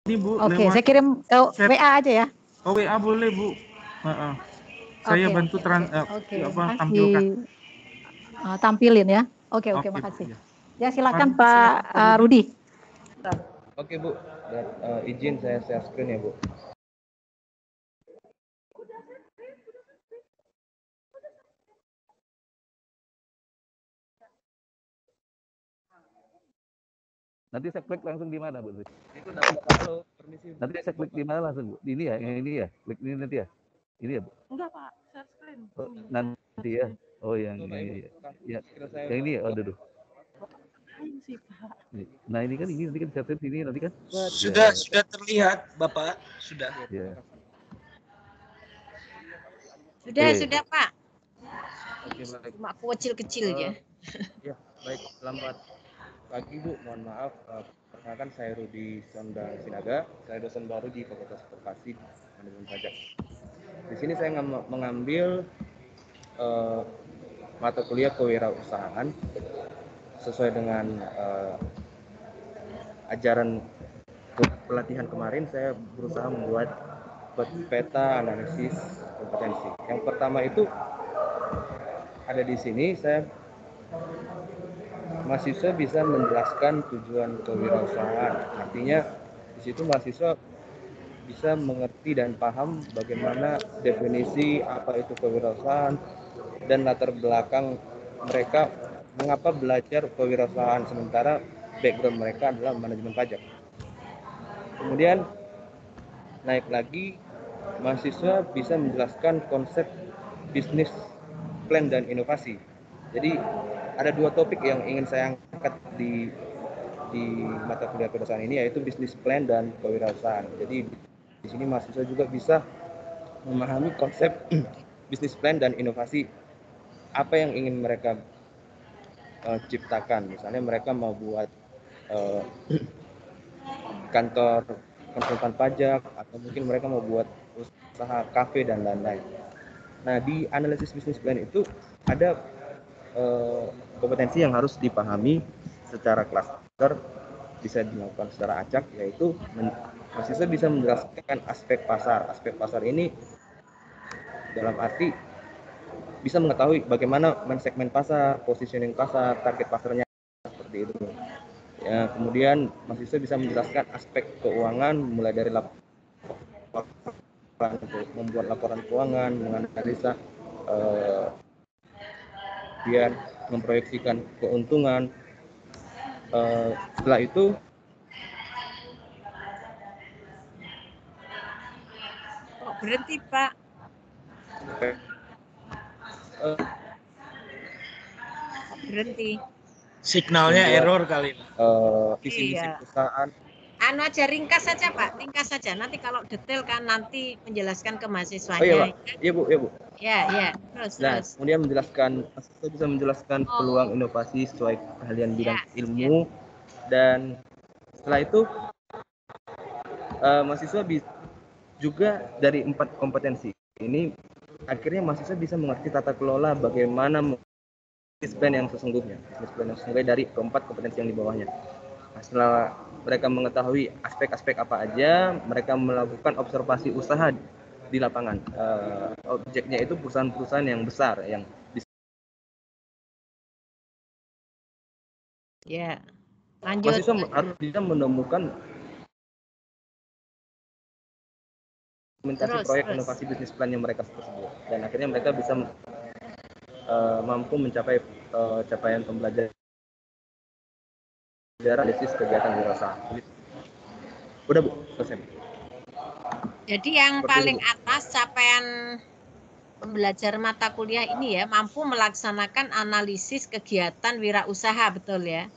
ini Bu, Oke, lewat saya kirim chat. WA aja ya. Oh, WA boleh Bu. Saya bantu tampilkan. Tampilin ya. Oke, makasih. Bu, ya. Silakan Pak Rudi. Oke Bu, izin saya share screen ya Bu. Nanti saya klik langsung di mana, Bu? Itu halo, permisi. Nanti saya klik di mana langsung, Bu? Ini ya, yang ini ya. Klik ini nanti ya. Ini ya, Bu. Enggak, Pak. Share screen. Oh, nanti ya. Oh, yang ini ya. Ya. Yang ini ya. Oh, duduk. Nah, ini kan nanti kan share sini nanti kan. Sudah terlihat, Bapak. Sudah. Ya. Sudah, Pak. Cuma kecil-kecil ya. Ya, baik. Selamat pagi Bu, mohon maaf. Perkenalkan saya Rudi Sonda Sinaga. Saya dosen baru di Fakultas Advokasi Manajemen Pajak. Di sini saya mengambil mata kuliah kewirausahaan sesuai dengan ajaran pelatihan kemarin. Saya berusaha membuat peta analisis kompetensi. Yang pertama itu ada di sini, mahasiswa bisa menjelaskan tujuan kewirausahaan. Artinya di situ mahasiswa bisa mengerti dan paham bagaimana definisi apa itu kewirausahaan dan latar belakang mereka mengapa belajar kewirausahaan sementara background mereka adalah manajemen pajak. Kemudian naik lagi, mahasiswa bisa menjelaskan konsep bisnis plan dan inovasi. Jadi ada dua topik yang ingin saya angkat di mata kuliah kewirausahaan ini, yaitu bisnis plan dan kewirausahaan. Jadi di sini mahasiswa juga bisa memahami konsep bisnis plan dan inovasi apa yang ingin mereka ciptakan. Misalnya mereka mau buat kantor konsultan pajak, atau mungkin mereka mau buat usaha kafe dan lain-lain. Nah, di analisis bisnis plan itu ada kompetensi yang harus dipahami secara cluster, bisa dilakukan secara acak, yaitu mahasiswa bisa menjelaskan aspek pasar. Aspek pasar ini dalam arti bisa mengetahui bagaimana mensegmen pasar, positioning pasar, target pasarnya, seperti itu. Ya, kemudian mahasiswa bisa menjelaskan aspek keuangan, mulai dari membuat laporan keuangan, menganalisa kemudian memproyeksikan keuntungan. Setelah itu Berhenti, Pak. Berhenti. Signalnya error kali. Visi misi perusahaan. Anu aja, ringkas saja Pak, ringkas saja. Nanti kalau detail kan nanti menjelaskan ke mahasiswanya. Oh iya Pak, iya Bu. Ya. Terus. Kemudian mahasiswa bisa menjelaskan peluang inovasi sesuai keahlian bidang ilmu. Dan setelah itu mahasiswa juga dari 4 kompetensi ini, akhirnya mahasiswa bisa mengerti tata kelola bagaimana bisnis plan yang sesungguhnya, dari keempat kompetensi yang di bawahnya. Nah, setelah mereka mengetahui aspek-aspek apa aja, mereka melakukan observasi usaha di lapangan. Objeknya itu perusahaan-perusahaan yang besar, yang ya. Lanjut. Mahasiswa harus bisa menemukan implementasi proyek inovasi bisnis plan yang mereka tersebut, dan akhirnya mereka bisa mampu mencapai capaian pembelajaran analisis kegiatan wirausahaan. Udah Bu, selesai. Jadi yang paling atas capaian pembelajaran mata kuliah ini ya, mampu melaksanakan analisis kegiatan wirausaha, betul ya?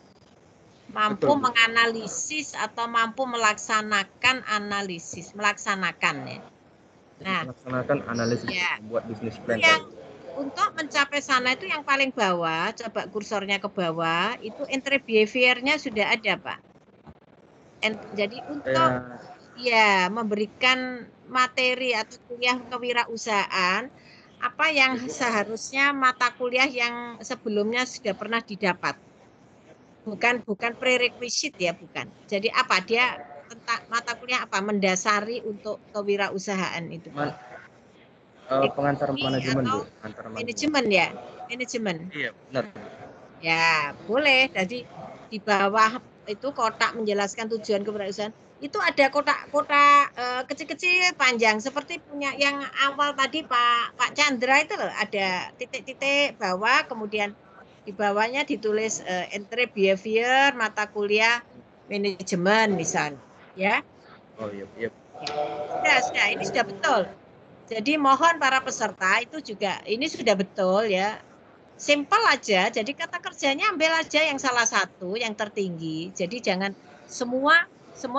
Mampu menganalisis atau mampu melaksanakan analisis, melaksanakan ya. Nah, melaksanakan analisis membuat bisnis plan. Untuk mencapai sana itu yang paling bawah, coba kursornya ke bawah, itu entry behavior-nya sudah ada, Pak. Jadi untuk memberikan materi atau kuliah kewirausahaan, apa yang seharusnya mata kuliah yang sebelumnya sudah pernah didapat. Bukan prerequisite ya, bukan. Jadi apa dia tentang mata kuliah apa? Mendasari untuk kewirausahaan itu. Pengantar manajemen, atau Bu. Pengantar manajemen ya? Manajemen. Iya, benar. Ya, boleh. Jadi di bawah itu kotak menjelaskan tujuan kewirausahaan. Itu ada kotak-kotak kecil-kecil panjang seperti punya yang awal tadi Pak Chandra itu loh, ada titik-titik bawah, kemudian di bawahnya ditulis entry behavior mata kuliah manajemen misalnya, ya. Oh iya, iya. Sudah, ini sudah betul. Jadi mohon para peserta itu juga ini sudah betul ya. Simpel aja. Jadi kata kerjanya ambil aja yang salah satu yang tertinggi. Jadi jangan semua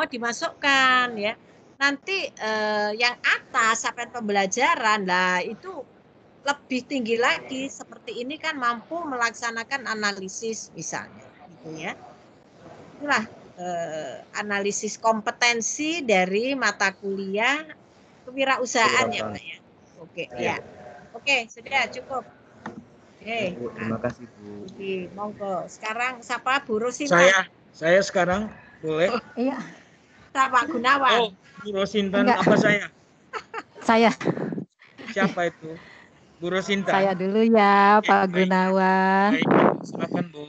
dimasukkan ya. Nanti yang atas sampai pembelajaran lah itu lebih tinggi lagi. Seperti ini kan mampu melaksanakan analisis misalnya, gitu ya. Itulah analisis kompetensi dari mata kuliah kewirausahaan ya Pak ya. Oke ya. Oke, sudah cukup. Oke. Terima kasih, Bu. Monggo. Sekarang siapa Bu Rosinta? Saya sekarang boleh. Iya. Pak Gunawan. Oh, Bu Rosinta apa saya? Saya. Siapa itu? Bu Rosinta. Saya dulu ya, Pak Gunawan. Baik, silakan Bu.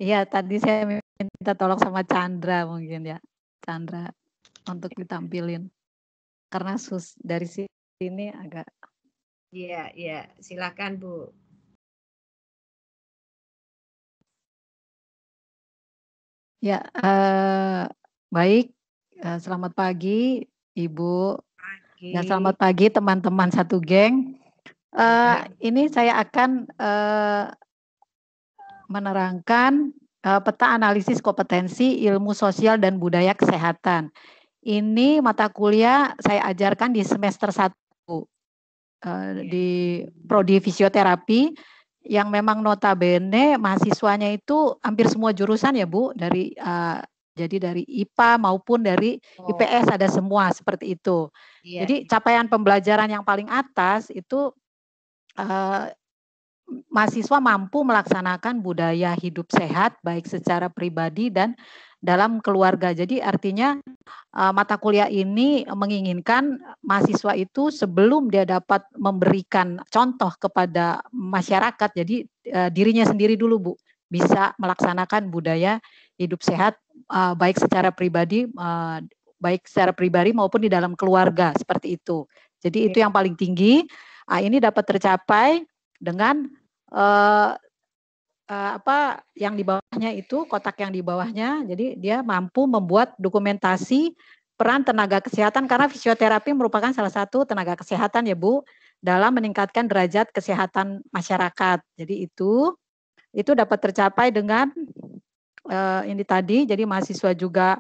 Iya, tadi saya minta tolong sama Chandra mungkin ya. Chandra untuk ditampilin. Karena dari sini agak. Iya, silakan Bu. Ya, baik. Selamat pagi, Ibu. Dan selamat pagi teman-teman satu geng. Ini saya akan menerangkan peta analisis kompetensi ilmu sosial dan budaya kesehatan. Ini mata kuliah saya ajarkan di semester 1 di prodi fisioterapi yang memang notabene mahasiswanya itu hampir semua jurusan ya Bu, dari jadi dari IPA maupun dari IPS ada semua seperti itu. Jadi capaian pembelajaran yang paling atas itu mahasiswa mampu melaksanakan budaya hidup sehat baik secara pribadi dan dalam keluarga. Jadi artinya mata kuliah ini menginginkan mahasiswa itu sebelum dia dapat memberikan contoh kepada masyarakat, jadi dirinya sendiri dulu Bu bisa melaksanakan budaya hidup sehat baik secara pribadi maupun di dalam keluarga seperti itu. Jadi itu yang paling tinggi. Ini dapat tercapai dengan yang di bawahnya itu, kotak yang di bawahnya, jadi dia mampu membuat dokumentasi peran tenaga kesehatan karena fisioterapi merupakan salah satu tenaga kesehatan ya Bu dalam meningkatkan derajat kesehatan masyarakat. Jadi itu dapat tercapai dengan ini tadi, jadi mahasiswa juga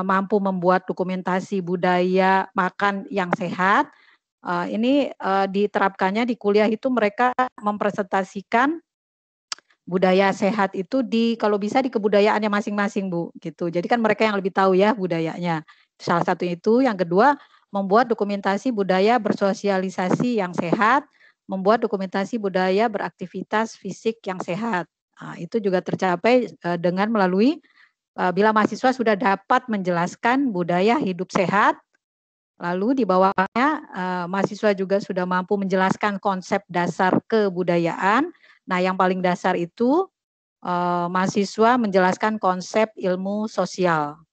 mampu membuat dokumentasi budaya makan yang sehat. Ini diterapkannya di kuliah itu mereka mempresentasikan budaya sehat itu kalau bisa di kebudayaannya masing-masing Bu gitu. Jadi kan mereka yang lebih tahu ya budayanya. Salah satu itu, yang kedua membuat dokumentasi budaya bersosialisasi yang sehat, membuat dokumentasi budaya beraktivitas fisik yang sehat. Itu juga tercapai dengan melalui bila mahasiswa sudah dapat menjelaskan budaya hidup sehat, lalu di bawahnya mahasiswa juga sudah mampu menjelaskan konsep dasar kebudayaan. Nah, yang paling dasar itu mahasiswa menjelaskan konsep ilmu sosial.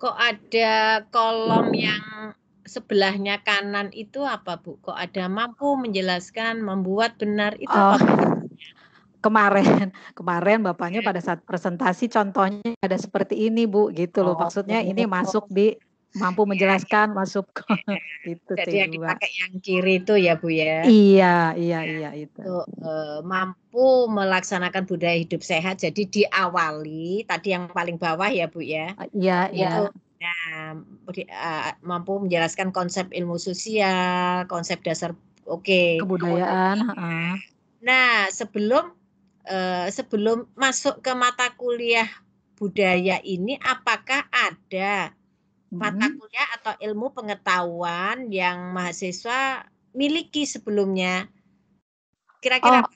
Kok ada kolom yang sebelahnya kanan itu apa Bu? Kok ada mampu menjelaskan, membuat benar itu apa? Kemarin Bapaknya pada saat presentasi contohnya ada seperti ini Bu, gitu loh. Maksudnya ini masuk di mampu menjelaskan masuk ke itu. Jadi yang dipakai yang kiri itu ya Bu ya. Iya itu. Mampu melaksanakan budaya hidup sehat. Jadi diawali tadi yang paling bawah ya Bu ya. Iya. Nah, mampu menjelaskan konsep ilmu sosial, konsep dasar kebudayaan. Nah, sebelum masuk ke mata kuliah budaya ini, apakah ada mata kuliah atau ilmu pengetahuan yang mahasiswa miliki sebelumnya? Kira-kira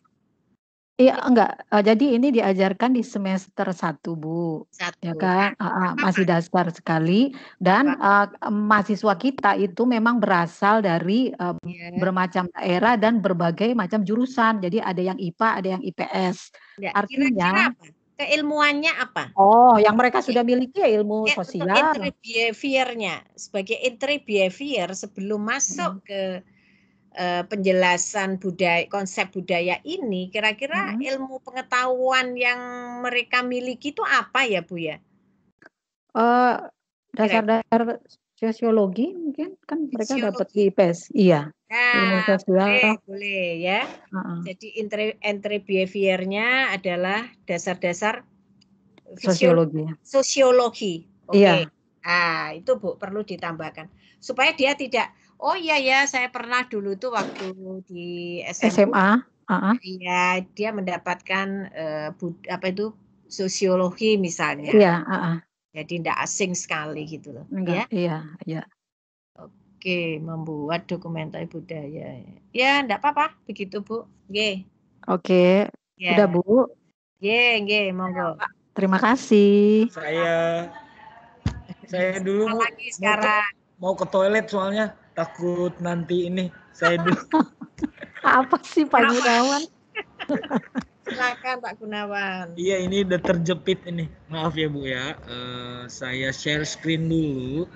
Iya, enggak. Jadi ini diajarkan di semester 1, Bu. Ya Satu. kan? Masih Apa? dasar sekali. Dan mahasiswa kita itu memang berasal dari Ya. bermacam daerah dan berbagai macam jurusan. Jadi ada yang IPA, ada yang IPS. Kira-kira Artinya, apa? Keilmuannya apa? oh, yang mereka sudah miliki ya ilmu Untuk sosial. entry behavior-nya, sebagai entry behavior sebelum masuk ke penjelasan budaya, konsep budaya ini, kira-kira ilmu pengetahuan yang mereka miliki itu apa ya, Bu ya? Dasar-dasar sosiologi mungkin kan mereka dapat di IPS. Iya. Ilmu Nah, sosial. boleh ya. Jadi entry behavior-nya adalah dasar-dasar sosiologi. Oke. Iya. Nah, itu Bu perlu ditambahkan supaya dia tidak, oh iya ya, saya pernah dulu tuh waktu di SMA. Iya, dia mendapatkan apa itu sosiologi misalnya. Iya. Jadi tidak asing sekali gitu loh. Enggak. Ya? Iya. Oke, membuat dokumentasi budaya. Ya, enggak apa-apa, begitu Bu. G. Oke. Ya. Udah Bu. G, monggo. Terima kasih. Saya dulu lagi sekarang. Mau ke toilet soalnya takut nanti ini. Saya dulu. Apa sih Pak Gunawan? Silakan Pak Gunawan. Iya, ini udah terjepit ini. Maaf ya Bu ya. Saya share screen dulu.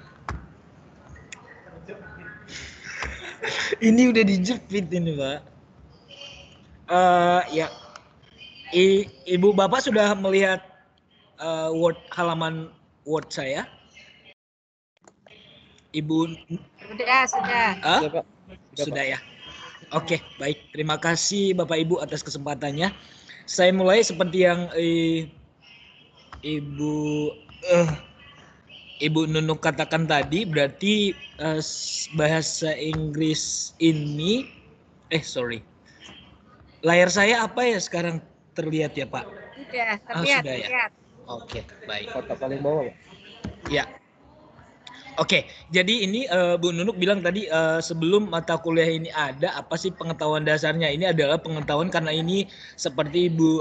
Ini udah dijepit ini Pak. Ya. Ibu Bapak sudah melihat halaman Word saya? Ibu? Sudah. Sudah ya. Oke, baik. Terima kasih Bapak Ibu atas kesempatannya. Saya mulai seperti yang Ibu Nunuk katakan tadi, berarti bahasa Inggris ini, layar saya apa ya sekarang terlihat ya Pak? Sudah terlihat. Sudah ya. Oke, baik. Kotak paling bawah Pak. Ya. Oke, jadi ini Bu Nunuk bilang tadi sebelum mata kuliah ini ada, apa sih pengetahuan dasarnya? Ini adalah pengetahuan karena ini seperti Ibu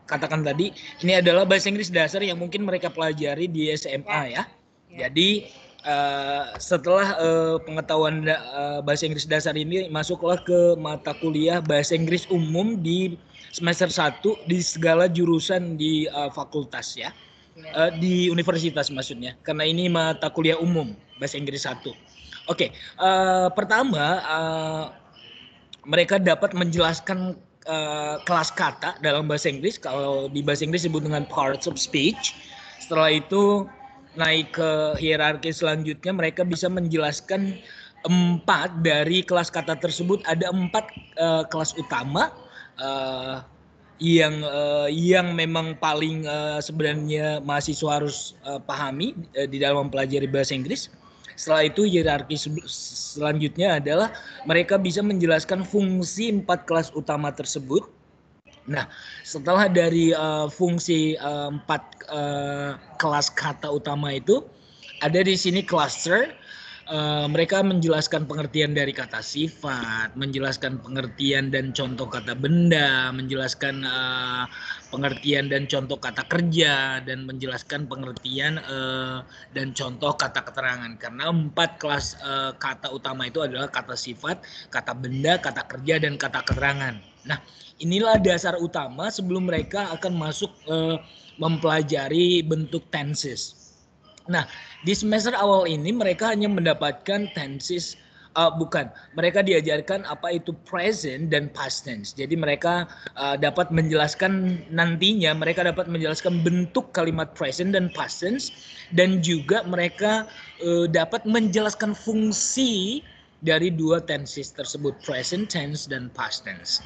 katakan tadi, ini adalah bahasa Inggris dasar yang mungkin mereka pelajari di SMA ya. Jadi setelah pengetahuan bahasa Inggris dasar ini masuklah ke mata kuliah bahasa Inggris umum di semester 1 di segala jurusan di fakultas ya. Di universitas maksudnya, karena ini mata kuliah umum bahasa Inggris 1. Oke, pertama mereka dapat menjelaskan kelas kata dalam bahasa Inggris. Kalau di bahasa Inggris disebut dengan parts of speech. Setelah itu naik ke hierarki selanjutnya, mereka bisa menjelaskan 4 dari kelas kata tersebut. Ada 4 kelas utama yang memang paling sebenarnya mahasiswa harus pahami di dalam mempelajari bahasa Inggris. Setelah itu hierarki selanjutnya adalah mereka bisa menjelaskan fungsi 4 kelas utama tersebut. Nah, setelah dari fungsi 4 kelas kata utama itu, ada di sini cluster. Mereka menjelaskan pengertian dari kata sifat, menjelaskan pengertian dan contoh kata benda, menjelaskan pengertian dan contoh kata kerja, dan menjelaskan pengertian dan contoh kata keterangan. Karena 4 kelas kata utama itu adalah kata sifat, kata benda, kata kerja, dan kata keterangan. Nah, inilah dasar utama sebelum mereka akan masuk mempelajari bentuk tenses. Nah, di semester awal ini mereka hanya mendapatkan tenses, mereka diajarkan apa itu present dan past tense. Jadi mereka dapat menjelaskan nantinya, mereka dapat menjelaskan bentuk kalimat present dan past tense, dan juga mereka dapat menjelaskan fungsi dari 2 tenses tersebut, present tense dan past tense.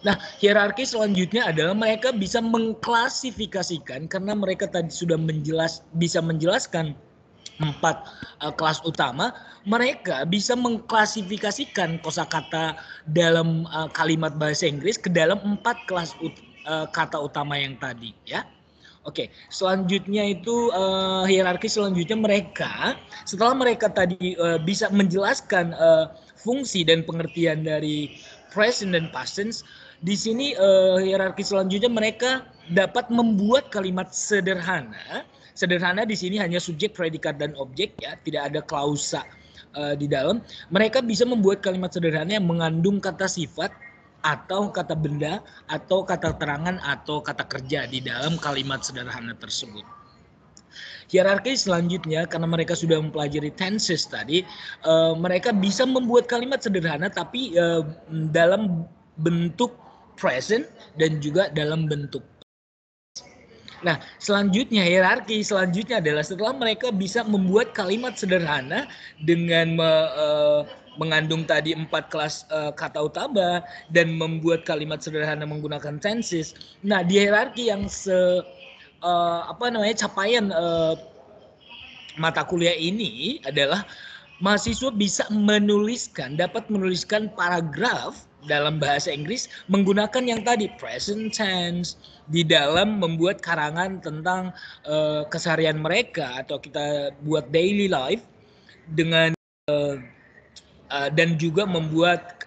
Nah, hierarki selanjutnya adalah mereka bisa mengklasifikasikan, karena mereka tadi sudah bisa menjelaskan 4 kelas utama, mereka bisa mengklasifikasikan kosakata dalam kalimat bahasa Inggris ke dalam 4 kelas kata utama yang tadi ya. Oke, selanjutnya itu hierarki selanjutnya mereka, setelah mereka tadi bisa menjelaskan fungsi dan pengertian dari present dan past tense, Di sini hierarki selanjutnya mereka dapat membuat kalimat sederhana. Sederhana di sini hanya subjek, predikat, dan objek ya, tidak ada klausa di dalam. Mereka bisa membuat kalimat sederhana yang mengandung kata sifat atau kata benda atau kata terangan atau kata kerja di dalam kalimat sederhana tersebut. Hierarki selanjutnya karena mereka sudah mempelajari tenses tadi, mereka bisa membuat kalimat sederhana tapi dalam bentuk present dan juga dalam bentuk. Nah, selanjutnya hierarki selanjutnya adalah setelah mereka bisa membuat kalimat sederhana dengan mengandung tadi 4 kelas kata utama dan membuat kalimat sederhana menggunakan tenses. Nah, di hierarki yang capaian mata kuliah ini adalah mahasiswa bisa dapat menuliskan paragraf dalam bahasa Inggris menggunakan yang tadi present tense di dalam membuat karangan tentang keseharian mereka atau kita buat daily life dengan dan juga membuat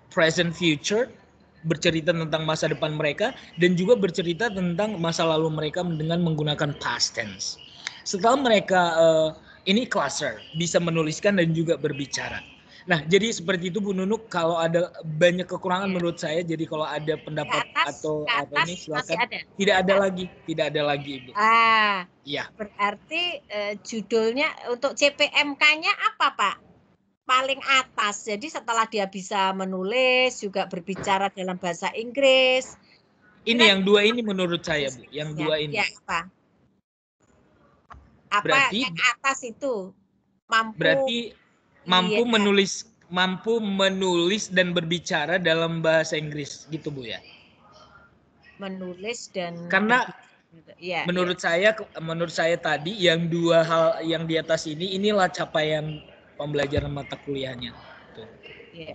present future bercerita tentang masa depan mereka dan juga bercerita tentang masa lalu mereka dengan menggunakan past tense. Setelah mereka ini cluster bisa menuliskan dan juga berbicara. Nah, jadi seperti itu Bu Nunuk. Kalau ada banyak kekurangan menurut saya, jadi kalau ada pendapat atau apa ini silakan. Tidak ada lagi Ibu. Ya. Berarti judulnya untuk CPMK-nya apa Pak? Paling atas. Jadi setelah dia bisa menulis juga berbicara dalam bahasa Inggris. Ini yang dua ini menurut saya Bu. Yang dua ini. Ya apa? Berarti yang atas itu mampu menulis dan berbicara dalam bahasa Inggris gitu Bu ya. Menulis dan karena menurut saya tadi yang dua hal yang di atas inilah capaian pembelajaran mata kuliahnya. Tuh. Iya.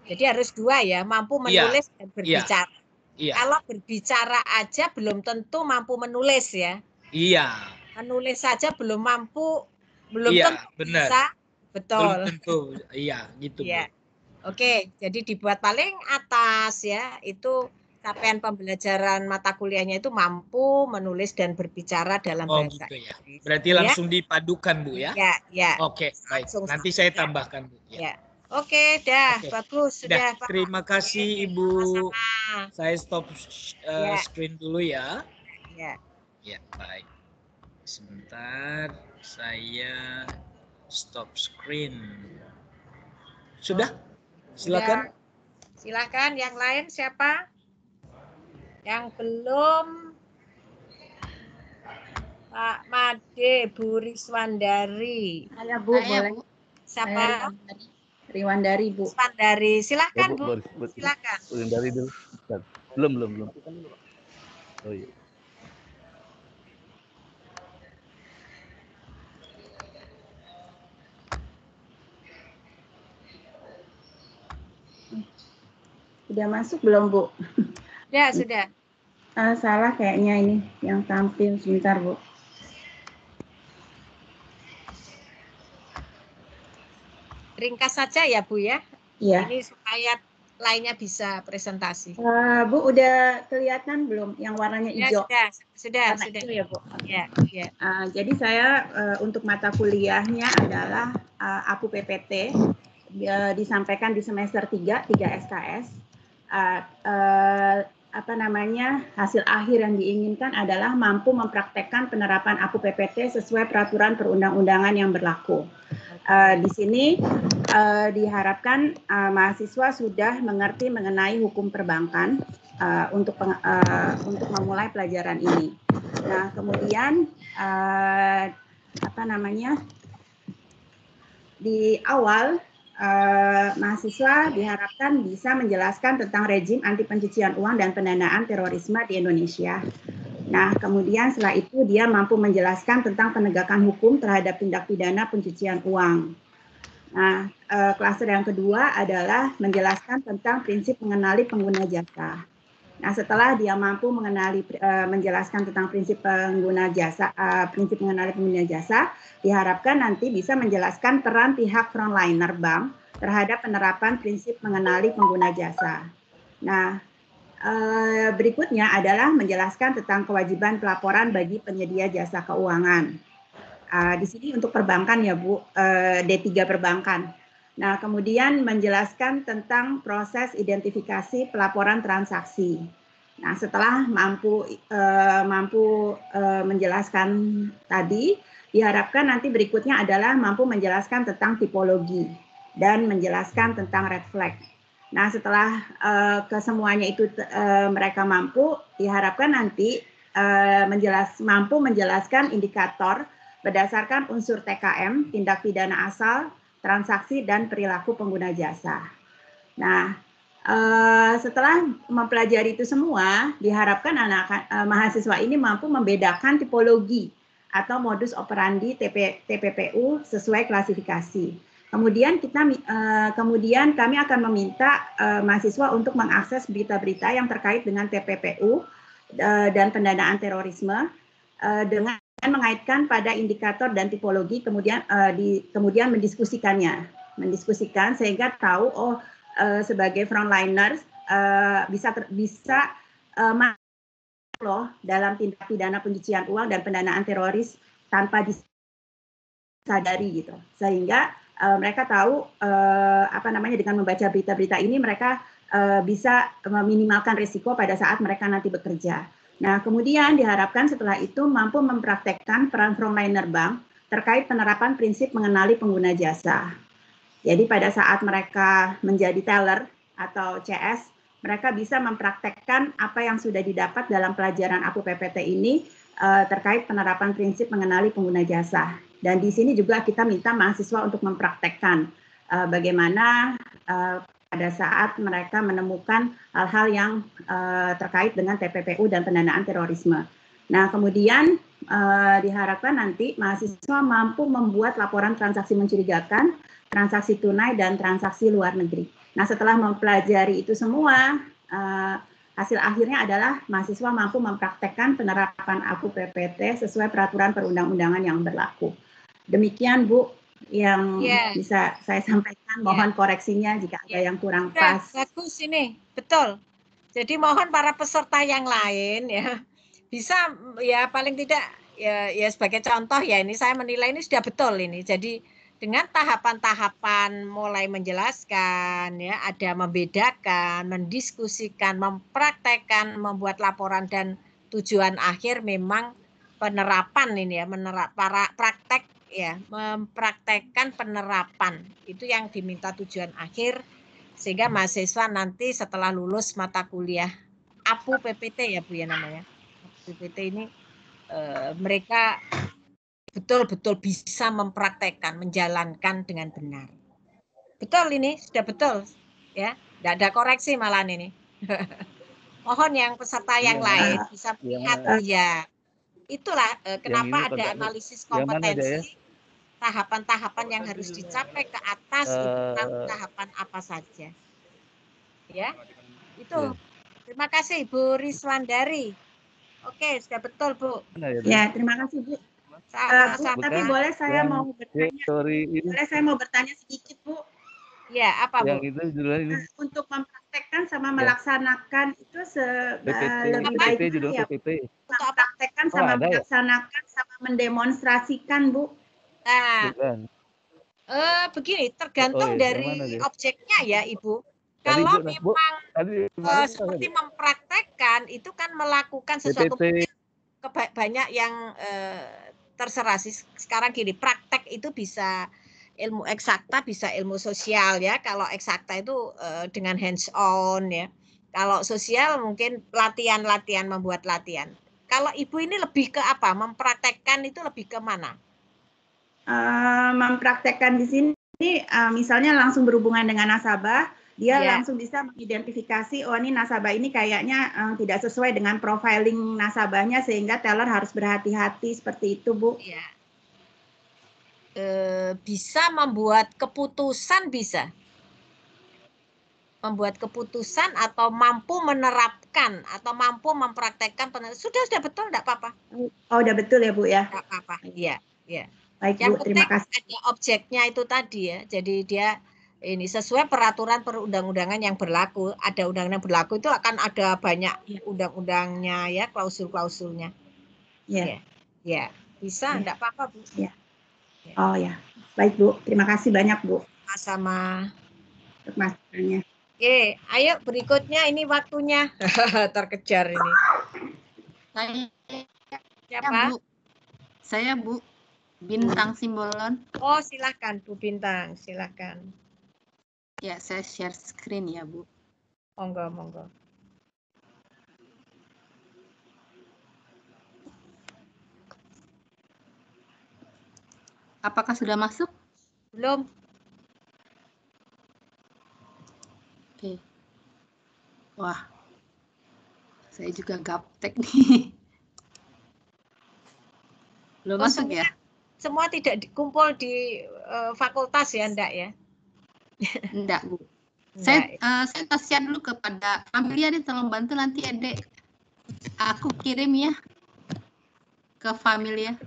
Jadi harus dua ya, mampu menulis dan berbicara. Iya. Kalau berbicara aja belum tentu mampu menulis ya. Iya. Menulis saja belum tentu benar. bisa. Betul. Belum tentu, iya gitu. Ya. Oke, jadi dibuat paling atas ya, itu capaian pembelajaran mata kuliahnya itu mampu menulis dan berbicara dalam bahasa. Gitu ya. Berarti langsung dipadukan Bu ya? Ya. Oke, baik. Nanti saya tambahkan Bu. Ya. Oke, bagus sudah. Terima kasih Ibu. Sama-sama. Saya stop screen dulu ya. Ya. Ya, baik. Sebentar, saya stop screen. Sudah? Silakan. Silakan, yang lain siapa? Yang belum? Pak Made, Bu Riswandari. Ada Bu, boleh. Siapa? Riwandari Bu. Riswandari, silakan Bu. Silakan. Riwandari dulu. Belum. Oh iya. Sudah masuk belum Bu? Ya, sudah. Salah kayaknya ini yang tampil, sebentar Bu. Ringkas saja ya Bu ya. Iya. Ini supaya lainnya bisa presentasi. Bu udah kelihatan belum yang warnanya hijau? Ya, sudah. Itu ya Bu. Ya. Jadi saya untuk mata kuliahnya adalah APU PPT disampaikan di semester 3 SKS. Hasil akhir yang diinginkan adalah mampu mempraktekkan penerapan APU PPT sesuai peraturan perundang-undangan yang berlaku. Di sini diharapkan mahasiswa sudah mengerti mengenai hukum perbankan untuk memulai pelajaran ini. Nah, kemudian di awal mahasiswa diharapkan bisa menjelaskan tentang rejim anti pencucian uang dan pendanaan terorisme di Indonesia. Nah, kemudian setelah itu dia mampu menjelaskan tentang penegakan hukum terhadap tindak pidana pencucian uang. Nah, klaster yang kedua adalah menjelaskan tentang prinsip mengenali pengguna jasa. Nah, setelah dia mampu menjelaskan tentang prinsip mengenali pengguna jasa, diharapkan nanti bisa menjelaskan peran pihak frontliner bank terhadap penerapan prinsip mengenali pengguna jasa. Nah, berikutnya adalah menjelaskan tentang kewajiban pelaporan bagi penyedia jasa keuangan. Di sini untuk perbankan ya Bu, D3 perbankan. Nah, kemudian menjelaskan tentang proses identifikasi pelaporan transaksi. Nah, setelah mampu menjelaskan tadi, diharapkan nanti berikutnya adalah mampu menjelaskan tentang tipologi dan menjelaskan tentang red flag. Nah, setelah kesemuanya itu mereka mampu, diharapkan nanti mampu menjelaskan indikator berdasarkan unsur TKM, tindak pidana asal, transaksi, dan perilaku pengguna jasa. Nah, setelah mempelajari itu semua, diharapkan mahasiswa ini mampu membedakan tipologi atau modus operandi TPPU sesuai klasifikasi. Kemudian kami akan meminta mahasiswa untuk mengakses berita-berita yang terkait dengan TPPU dan pendanaan terorisme dengan mengaitkan pada indikator dan tipologi, kemudian mendiskusikan sehingga tahu sebagai frontliners bisa loh dalam tindak pidana pencucian uang dan pendanaan teroris tanpa disadari gitu, sehingga mereka tahu dengan membaca berita-berita ini mereka bisa meminimalkan risiko pada saat mereka nanti bekerja. Nah, kemudian diharapkan setelah itu mampu mempraktekkan peran frontliner bank terkait penerapan prinsip mengenali pengguna jasa. Jadi pada saat mereka menjadi teller atau CS, mereka bisa mempraktekkan apa yang sudah didapat dalam pelajaran APU PPT ini terkait penerapan prinsip mengenali pengguna jasa. Dan di sini juga kita minta mahasiswa untuk mempraktekkan bagaimana pada saat mereka menemukan hal-hal yang terkait dengan TPPU dan pendanaan terorisme. Nah, kemudian diharapkan nanti mahasiswa mampu membuat laporan transaksi mencurigakan, transaksi tunai, dan transaksi luar negeri. Nah, setelah mempelajari itu semua, hasil akhirnya adalah mahasiswa mampu mempraktekkan penerapan APU PPT sesuai peraturan perundang-undangan yang berlaku. Demikian Bu yang bisa saya sampaikan, mohon koreksinya jika ada yang kurang pas. Bagus ini, betul. Jadi mohon para peserta yang lain ya bisa ya paling tidak ya sebagai contoh ya, ini saya menilai ini sudah betul ini. Jadi dengan tahapan-tahapan mulai menjelaskan ya, ada membedakan, mendiskusikan, mempraktekkan, membuat laporan, dan tujuan akhir memang penerapan ini ya, praktek ya, mempraktekkan penerapan itu yang diminta tujuan akhir, sehingga mahasiswa nanti setelah lulus mata kuliah APU PPT ya Bu ya namanya PPT ini mereka betul-betul bisa mempraktekkan, menjalankan dengan benar. Betul ini sudah betul ya, tidak ada koreksi malahan ini. Mohon yang peserta yang lain bisa melihat ya. Itulah kenapa ada analisis kompetensi, tahapan-tahapan yang harus dicapai ke atas itu tahapan apa saja. Ya, itu. Terima kasih Bu Riswandari. Oke, sudah betul Bu. Ya, terima kasih Bu. Tapi boleh saya mau bertanya? Boleh saya mau bertanya sedikit Bu? Ya, apa Bu? Untuk mempraktekkan sama melaksanakan itu lebih baik ya. Mempraktekkan sama melaksanakan sama mendemonstrasikan Bu. Nah, begini, tergantung dari objeknya ya Ibu. Kalau memang seperti mempraktekkan itu kan melakukan sesuatu, banyak yang terserah sih sekarang gini, praktek itu bisa ilmu eksakta, bisa ilmu sosial ya. Kalau eksakta itu dengan hands on ya. Kalau sosial mungkin latihan-latihan, membuat latihan. Kalau Ibu ini lebih ke apa? Mempraktekkan itu lebih ke mana? Mempraktekkan di sini misalnya langsung berhubungan dengan nasabah, dia langsung bisa mengidentifikasi, oh ini nasabah ini kayaknya tidak sesuai dengan profiling nasabahnya, sehingga teller harus berhati-hati, seperti itu Bu. Ya. Bisa membuat keputusan, bisa membuat keputusan atau mampu menerapkan atau mampu mempraktekkan. Sudah betul, enggak apa-apa. Oh, udah betul ya Bu ya. Enggak apa-apa. Iya. Baik Yang Bu, terima kasih. Ada objeknya itu tadi ya. Jadi dia ini sesuai peraturan perundang-undangan yang berlaku. Ada undang-undang berlaku itu akan ada banyak undang-undangnya ya, klausul-klausulnya. Ya. Ya, bisa, enggak apa-apa, Bu. Ya. Oh ya, baik Bu. Terima kasih banyak Bu. Sama. Untuk masukannya. Oke, ayo berikutnya ini waktunya. Terkejar ini. Siapa? Bu. Saya Bu Bintang Simbolon. Oh, silahkan Bu Bintang, silahkan. Ya, saya share screen ya Bu. Monggo, monggo. Apakah sudah masuk? Belum. Oke. Wah, saya juga gaptek nih. Belum masuk ya? Semua tidak dikumpul di fakultas ya, enggak ya? Enggak, Bu. Saya kasihan dulu kepada Familia nih, tolong bantu nanti Adek. Aku kirim ya ke Familia.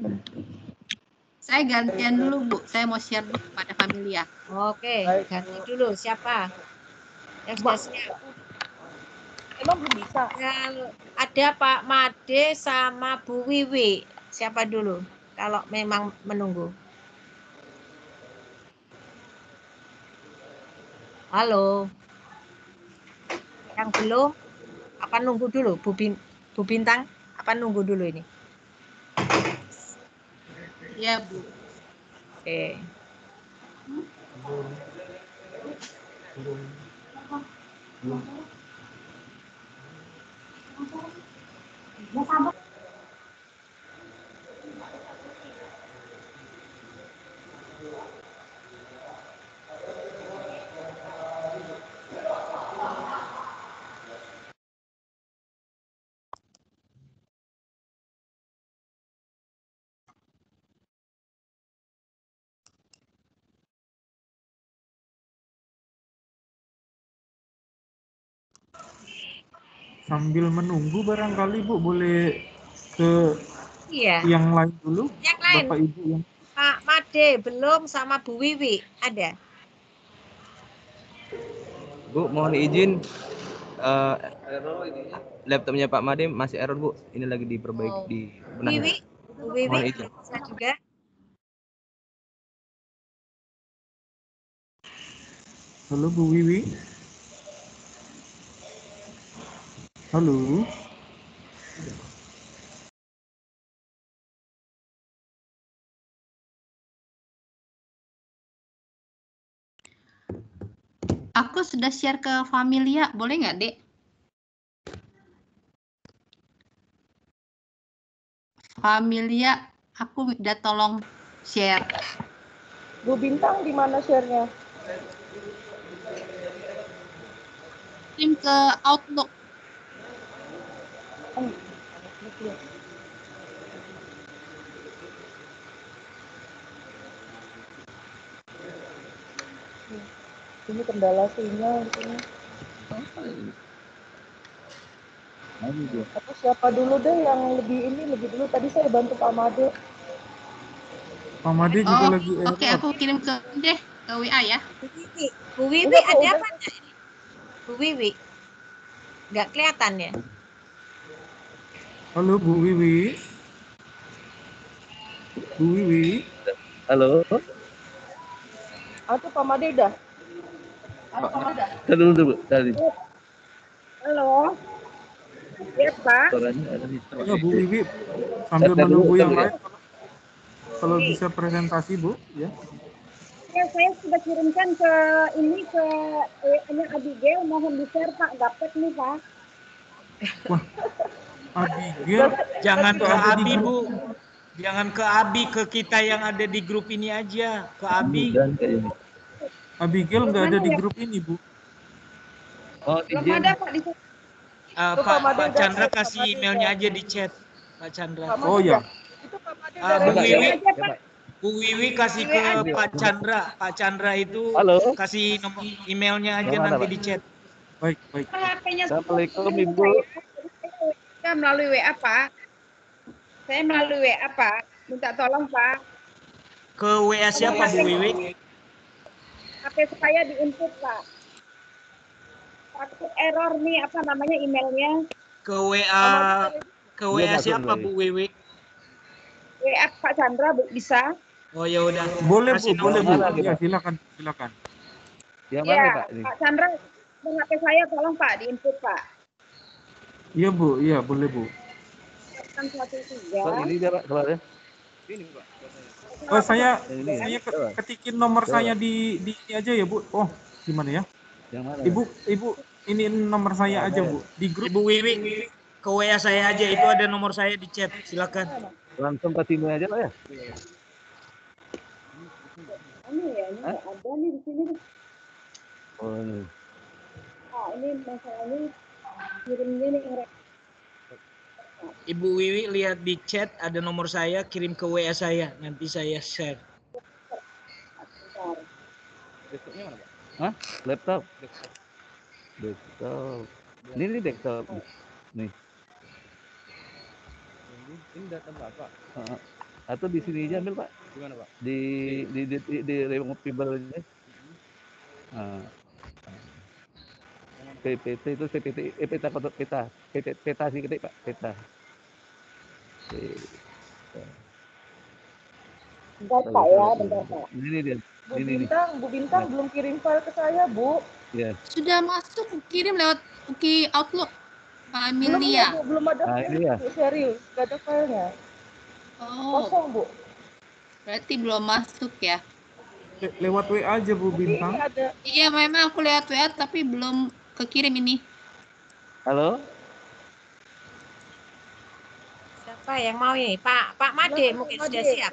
Saya gantian dulu, Bu. Saya mau share dulu kepada Familia. Oke, ganti dulu. Siapa? Yang sudah siap. Emang belum bisa. Ada Pak Made sama Bu Wiwi. Siapa dulu? Kalau memang menunggu. Halo. Yang belum, apa nunggu dulu? Bu Bintang, apa nunggu dulu ini? Ya, Bu. Oke. Sambil menunggu barangkali Bu boleh ke yang lain dulu. Yang lain. Bapak Ibu yang Pak Made belum sama Bu Wiwi ada. Bu, mohon izin laptopnya Pak Made masih error Bu. Ini lagi diperbaiki di benahi. Bu Wiwi bisa juga. Halo Bu Wiwi. Halo. Aku sudah share ke Familia, boleh nggak, Dek? Familia, aku udah tolong share. Bu Bintang di mana share-nya? Kirim ke Outlook. Ini kendala sinyal di sini. Atau siapa dulu deh yang lebih dulu. Tadi saya bantu Pak Made. Pak Made juga lagi error. Oke, aku kirim ke WA ya. Bu Wiwi ada apa enggak ini? Bu Wiwi. Enggak kelihatan ya? Halo Bu Wiwi. Bu Wiwi. Halo. Atau Pak Made udah? Dulu tadi. Halo. Ya Pak. Ya Bu Wiwi sambil menunggu yang lain. Kalau bisa presentasi Bu, ya. Ya, saya sudah kirimkan ke ini ke Abigail, mohon di-share Pak, gaptek nih Pak. Wah, Abigail. Jangan ke Abi Bu. Jangan ke Abi, ke kita yang ada di grup ini aja. Ke Abi. Abigail nggak ada di grup ini Bu. Oh, belum ada Pak di Pak Chandra kasih emailnya aja di chat. Pak Chandra. Oh ya. Bu Wiwi kasih ke Pak Chandra. Pak Chandra itu kasih nomor emailnya aja nanti di chat. Baik, baik. Assalamualaikum Ibu. Saya melalui WA Pak. Saya melalui WA Pak. Minta tolong Pak. Ke WA siapa Bu Wiwi? HP saya di-input, Pak. Takut error nih, apa namanya emailnya. Ke WA siapa Bu Wiwi? WA Pak Chandra, Bu, bisa? Oh ya udah. Boleh Bu, Kasih boleh nomor. Bu. Ya silakan. Yang mana Ya, Pak? Ini? Pak Chandra, HP saya tolong Pak di-input, Pak. Iya Bu, iya boleh Bu. 813. Pak, ini dia Pak, keluarnya. Ini Pak. Oh saya Yang ini ya? saya Coba. ketikin nomor Coba. saya di ini aja ya Bu. Oh gimana ya? Yang mana? Ibu ini nomor saya aja Bu di grup. Ibu Wiwi ke WA saya aja, itu ada nomor saya di chat. Silakan. Langsung ke sini aja Pak ya? Ini ya, ini nggak ada nih di sini. Oh ini. Ah, ini masalahnya kirimnya nih. Ibu Wiwi lihat di chat ada nomor saya, kirim ke WA saya, nanti saya share. Desktopnya mana Pak? Hah? Laptop? Desktop. Ini desktop. Nih. Ini data Bapak. Atau di sini aja ambil Pak. Gimana Pak? Di removable aja. PPT itu peta sih gede Pak, peta. Bentar Pak ya, bentar Pak. Ini dia. Bu Bintang belum kirim file ke saya, Bu. Ya. Sudah masuk, kirim lewat Uki Outlook. Belum ya, Bu, belum ada ini ya. Bu, serius, nggak ada filenya. Oh, Kosong, Bu. berarti belum masuk ya? Lewat WA aja Bu Bintang. Iya, memang aku lihat WA tapi belum kekirim ini. Halo? Siapa yang mau ya? Pak Made mungkin sudah siap.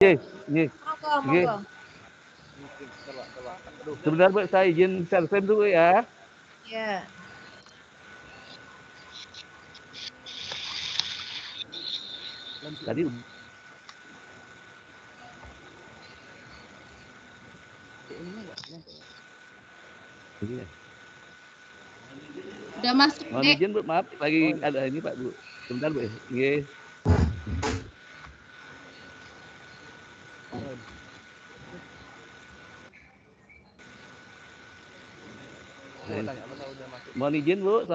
Ye. Monggo. Sebentar Bu, saya izin share screen dulu ya. Ya. Tadi Udah masuk, mohon izin Bu, maaf lagi ada ini Pak Bu. Sebentar Bu. Nggih. Mohon izin Bu,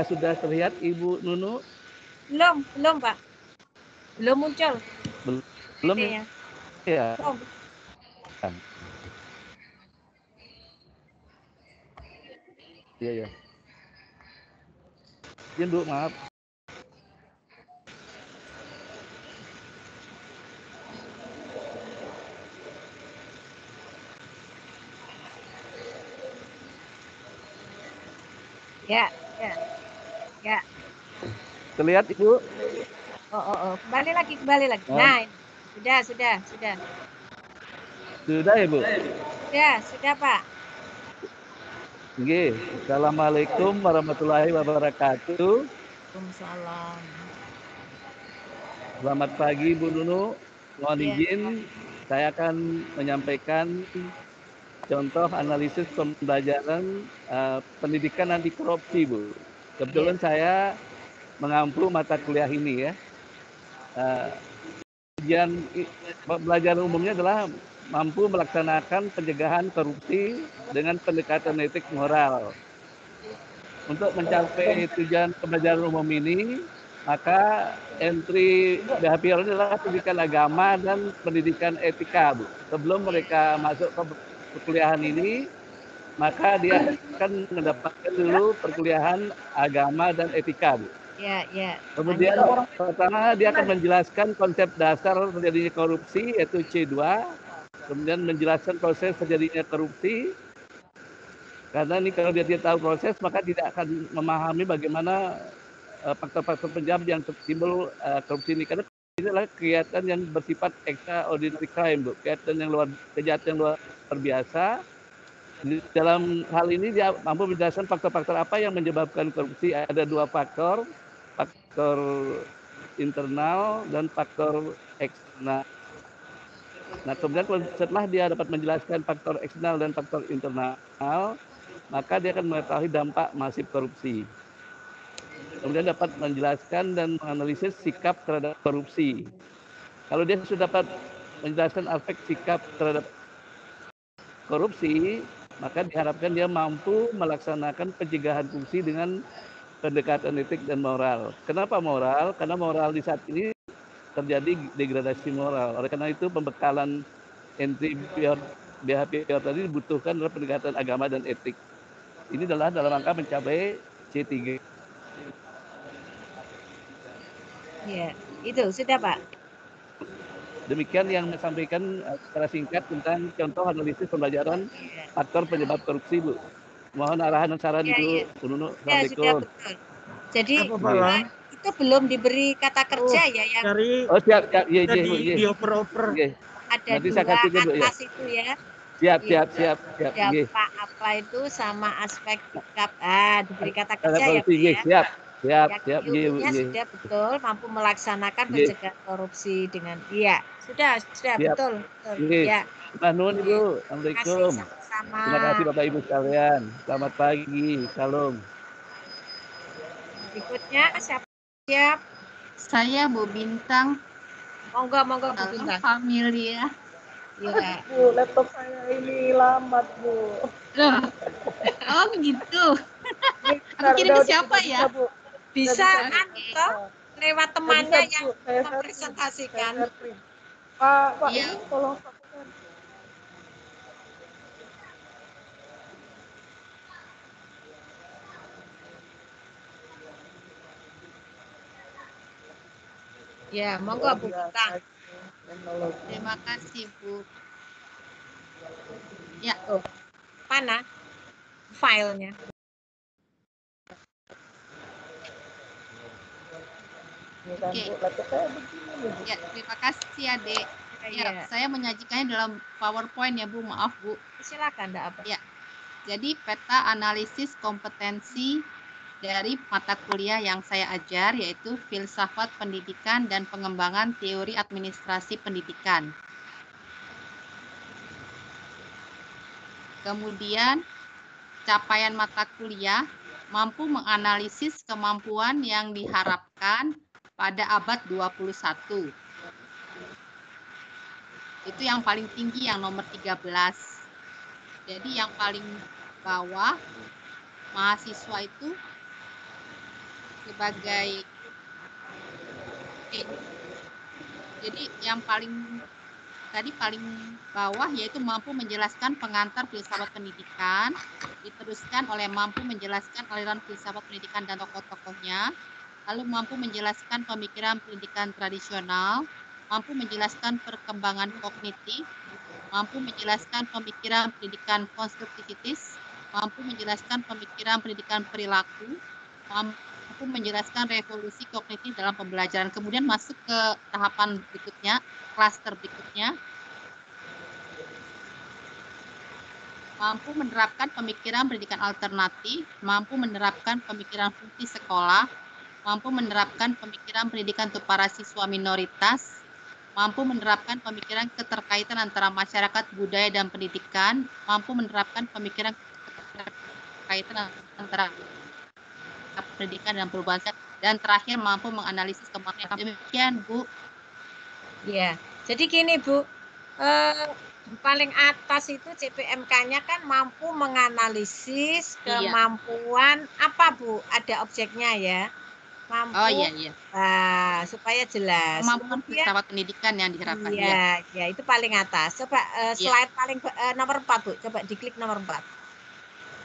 sudah terlihat Ibu Nunu? Belum Pak. Belum muncul. Belum ya? Ya. Belum. Iya. Izin Bu, maaf. Ya. Terlihat Ibu? Oh. Kembali lagi. Nah, sudah. Sudah ya Bu? Sudah Pak. Nggih. Assalamualaikum warahmatullahi wabarakatuh. Waalaikumsalam. Selamat pagi Bu Nunu. Mohon izin saya akan menyampaikan contoh analisis pembelajaran pendidikan anti korupsi Bu. Kebetulan saya mengampu mata kuliah ini ya. Ujian pembelajaran umumnya adalah mampu melaksanakan pencegahan korupsi dengan pendekatan etik moral. Untuk mencapai tujuan pembelajaran umum ini, maka entry behavior adalah pendidikan agama dan pendidikan etika, Bu. Sebelum mereka masuk ke perkuliahan ini, maka dia akan mendapatkan dulu perkuliahan agama dan etika, Bu. Ya. Kemudian pertama dia akan menjelaskan konsep dasar terjadinya korupsi yaitu C2. Kemudian menjelaskan proses terjadinya korupsi. Karena ini kalau dia tidak tahu proses maka tidak akan memahami bagaimana faktor-faktor penyebab yang timbul korupsi ini. Karena ini adalah kegiatan yang bersifat extraordinary crime, Bu. Kejahatan yang luar biasa. Di dalam hal ini dia mampu menjelaskan faktor-faktor apa yang menyebabkan korupsi. Ada dua faktor internal dan faktor eksternal. Nah, kemudian setelah dia dapat menjelaskan faktor eksternal dan faktor internal, maka dia akan mengetahui dampak masif korupsi. Kemudian dapat menjelaskan dan menganalisis sikap terhadap korupsi. Kalau dia sudah dapat menjelaskan aspek sikap terhadap korupsi, maka diharapkan dia mampu melaksanakan pencegahan fungsi dengan pendekatan etik dan moral. Kenapa moral? Karena moral di saat ini terjadi degradasi moral. Oleh karena itu pembekalan entry behavior tadi dibutuhkan dalam pendekatan agama dan etik. Ini adalah dalam rangka mencapai C3. Ya, itu sudah Pak. Demikian yang saya sampaikan secara singkat tentang contoh analisis pembelajaran faktor penyebab korupsi, Bu. Mohon arahan dan saran Ibu. Nunu. Ya, sudah betul. Jadi itu belum diberi kata kerja ya yang Oh siap, iya, dioper-oper. ada nanti dua saya kasih ke Bu, ya. atas itu ya. Siap. Apa itu sama aspek sikap. Diberi kata kerja ya, Bu, ya. Siap. Ilmunya sudah betul mampu melaksanakan pencegahan korupsi dengan sudah Siap. betul. Ya. Nuhun Ibu. Assalamualaikum. Sama-sama. Terima kasih Bapak Ibu sekalian. Selamat pagi. Salam. Berikutnya siap. Saya Bu Bintang. Monggo Bu Bintang. Familia. Iya. Bu, laptop saya ini lambat, Bu. Loh. Oh gitu. Aku kirim ke siapa ya? Bisa lewat temannya yang mempresentasikan. Pak, iya. Ini tolong satukan. Ya, monggo Bu Bintang. Terima kasih Bu. Ya, mana filenya? Oke. Ya, terima kasih Adik. Ya, saya menyajikannya dalam PowerPoint ya Bu, maaf Bu. Silakan, enggak apa. Ya. Jadi peta analisis kompetensi dari mata kuliah yang saya ajar yaitu filsafat pendidikan dan pengembangan teori administrasi pendidikan. Kemudian capaian mata kuliah mampu menganalisis kemampuan yang diharapkan pada abad 21. Itu yang paling tinggi yang nomor 13. Jadi yang paling bawah mahasiswa itu sebagai jadi yang paling bawah yaitu mampu menjelaskan pengantar filsafat pendidikan, diteruskan oleh mampu menjelaskan aliran filsafat pendidikan dan tokoh-tokohnya, lalu mampu menjelaskan pemikiran pendidikan tradisional, mampu menjelaskan perkembangan kognitif, mampu menjelaskan pemikiran pendidikan konstruktivitis, mampu menjelaskan pemikiran pendidikan perilaku, mampu menjelaskan revolusi kognitif dalam pembelajaran. Kemudian masuk ke tahapan berikutnya, klaster berikutnya. Mampu menerapkan pemikiran pendidikan alternatif, mampu menerapkan pemikiran fungsi sekolah, mampu menerapkan pemikiran pendidikan untuk para siswa minoritas, mampu menerapkan pemikiran keterkaitan antara masyarakat, budaya, dan pendidikan, mampu menerapkan pemikiran keterkaitan antara pendidikan dan perubahan, dan terakhir mampu menganalisis kemampuan. Demikian Bu. Ya, jadi gini Bu, paling atas itu CPMK-nya kan mampu menganalisis kemampuan apa Bu? Ada objeknya ya. Mampu. Oh iya. Supaya jelas. Kemampuan filsafat pendidikan yang diharapkan. Iya, itu paling atas. Coba slide paling nomor 4 Bu. Coba diklik nomor 4.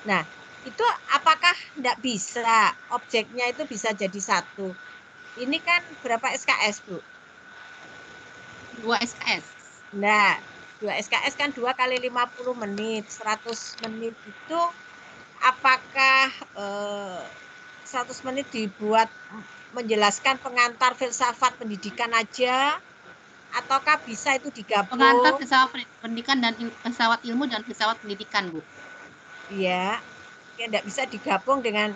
Nah, itu apakah enggak bisa objeknya itu bisa jadi satu? Ini kan berapa SKS Bu? 2 SKS. Nah, 2 SKS kan 2 kali 50 menit, 100 menit itu apakah 100 menit dibuat menjelaskan pengantar filsafat pendidikan aja ataukah bisa itu digabung? Pengantar filsafat pendidikan dan filsafat ilmu dan filsafat pendidikan, Bu. Iya. Ya enggak bisa digabung dengan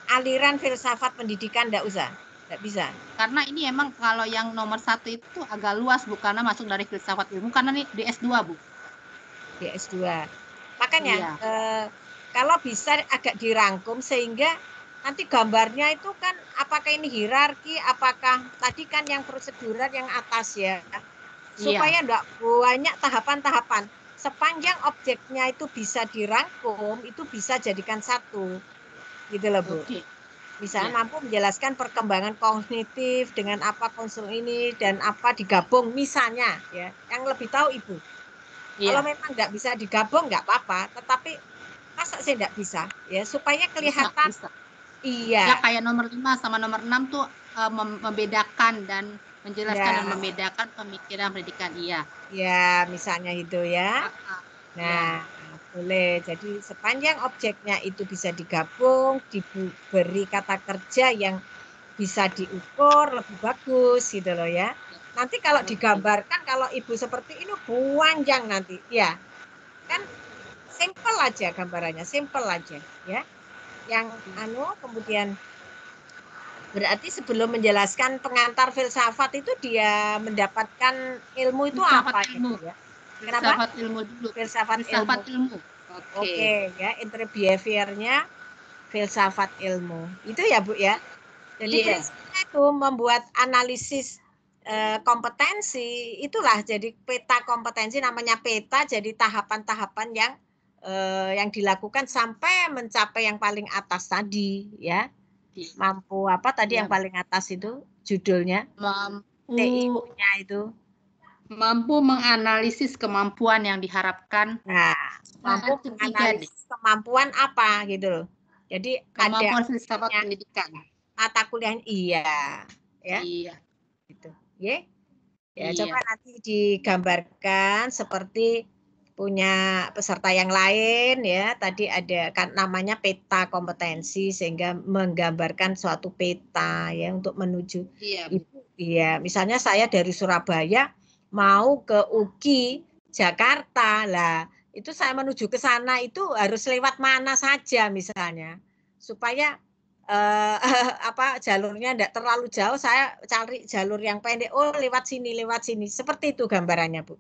aliran filsafat pendidikan, enggak usah. Enggak bisa. Karena ini emang kalau yang nomor 1 itu agak luas Bu, karena masuk dari filsafat ilmu karena ini di S2 Bu. Di S2. Makanya kalau bisa agak dirangkum sehingga nanti gambarnya itu kan apakah ini hierarki, apakah tadi kan yang prosedural yang atas ya. supaya enggak banyak tahapan-tahapan. Sepanjang objeknya itu bisa dirangkum, itu bisa jadikan satu. Gitu loh, Bu. Misalnya mampu menjelaskan perkembangan kognitif dengan apa konsul ini dan apa digabung misalnya ya. Yang lebih tahu Ibu. Kalau memang nggak bisa digabung nggak apa-apa, tetapi masa sih nggak bisa ya supaya kelihatan bisa. Iya. Ya kayak nomor 5 sama nomor 6 tuh membedakan dan menjelaskan dan membedakan pemikiran pendidikan Ya, misalnya itu ya. Nah, boleh. Jadi sepanjang objeknya itu bisa digabung, diberi kata kerja yang bisa diukur lebih bagus gitu loh ya. Nanti kalau digambarkan kalau Ibu seperti ini panjang nanti ya. Kan simple aja gambarannya, simple aja ya. Yang kemudian berarti sebelum menjelaskan pengantar filsafat itu dia mendapatkan ilmu itu apa ilmu. gitu ya? Kenapa? Filsafat ilmu dulu. Filsafat ilmu. Oke, ya, inter behavior-nya filsafat ilmu. Itu ya, Bu ya. Jadi prinsipnya itu membuat analisis kompetensi, itulah jadi peta kompetensi namanya peta, jadi tahapan-tahapan yang dilakukan sampai mencapai yang paling atas tadi ya. Mampu apa tadi yang paling atas itu judulnya? TIU-nya itu. Mampu menganalisis kemampuan yang diharapkan. Nah, mampu menganalisis kemampuan apa gitu loh. Jadi kemampuan ada filsafat pendidikan. Mata kuliah ya. Gitu. Ya, coba nanti digambarkan seperti punya peserta yang lain ya. Tadi ada kan namanya peta kompetensi sehingga menggambarkan suatu peta ya untuk menuju misalnya saya dari Surabaya mau ke UGI Jakarta lah. Itu saya menuju ke sana itu harus lewat mana saja misalnya. Supaya jalurnya tidak terlalu jauh, saya cari jalur yang pendek. Oh, lewat sini. Seperti itu gambarannya, Bu.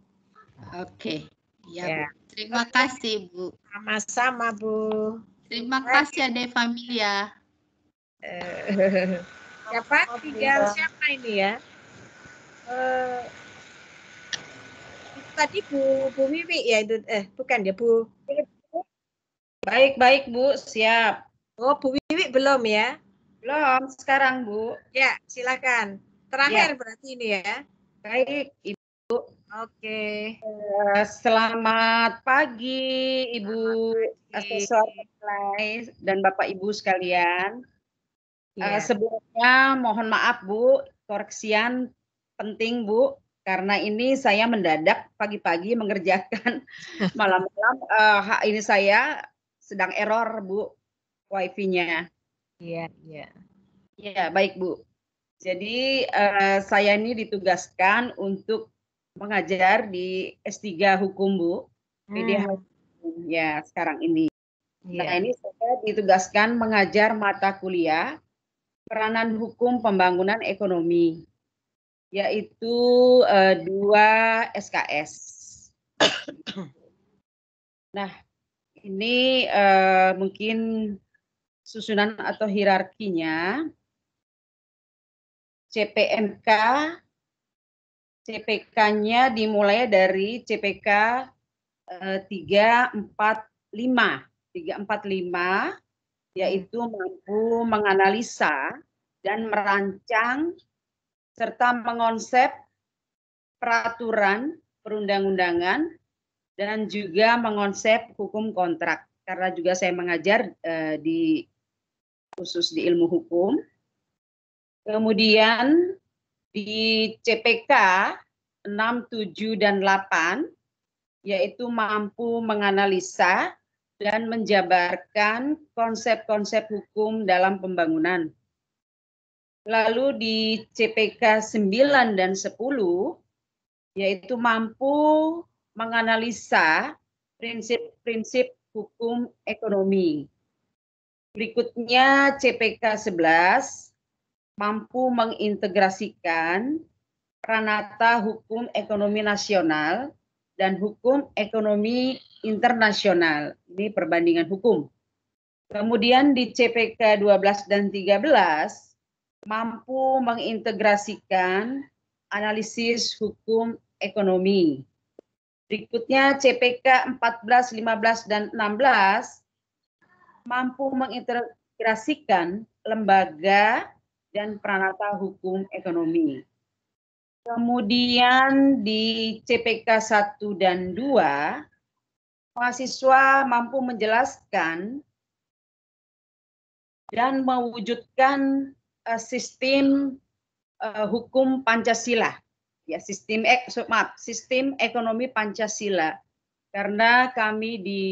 Oke. Ya, Bu. Terima kasih, Bu. Sama-sama, Bu. Terima kasih, Ade Familia. Siapa ini ya? Tadi Bu Wiwi ya itu bukan ya, Bu. Baik, Bu, siap. Oh, Bu Wiwi belum ya? Belum, sekarang, Bu. Ya, silakan. Terakhir berarti ini ya. Baik, Ibu. Oke. Selamat pagi, Ibu Asesor dan Bapak Ibu sekalian. Sebelumnya mohon maaf, Bu, koreksian penting, Bu, karena ini saya mendadak pagi-pagi mengerjakan malam-malam. Ini saya sedang error, Bu, wifi-nya. Iya. Ya, baik, Bu. Jadi saya ini ditugaskan untuk mengajar di S3 Hukum, Bu. PDH ya sekarang ini. Nah, ini saya ditugaskan mengajar mata kuliah peranan hukum pembangunan ekonomi, yaitu 2 SKS. Nah, ini mungkin susunan atau hierarkinya. CPK-nya dimulai dari CPK 345, yaitu mampu menganalisa dan merancang serta mengonsep peraturan perundang-undangan dan juga mengonsep hukum kontrak. Karena juga saya mengajar khusus di ilmu hukum. Kemudian di CPK 6, 7, dan 8, yaitu mampu menganalisa dan menjabarkan konsep-konsep hukum dalam pembangunan. Lalu di CPK 9 dan 10, yaitu mampu menganalisa prinsip-prinsip hukum ekonomi. Berikutnya CPK 11, mampu mengintegrasikan pranata hukum ekonomi nasional dan hukum ekonomi internasional. Ini perbandingan hukum. Kemudian di CPK 12 dan 13, mampu mengintegrasikan analisis hukum ekonomi. Berikutnya CPK 14, 15, dan 16 mampu mengintegrasikan lembaga dan peranata hukum ekonomi. Kemudian di CPK 1 dan 2, mahasiswa mampu menjelaskan dan mewujudkan sistem hukum Pancasila. Ya, sistem ekonomi Pancasila. Karena kami di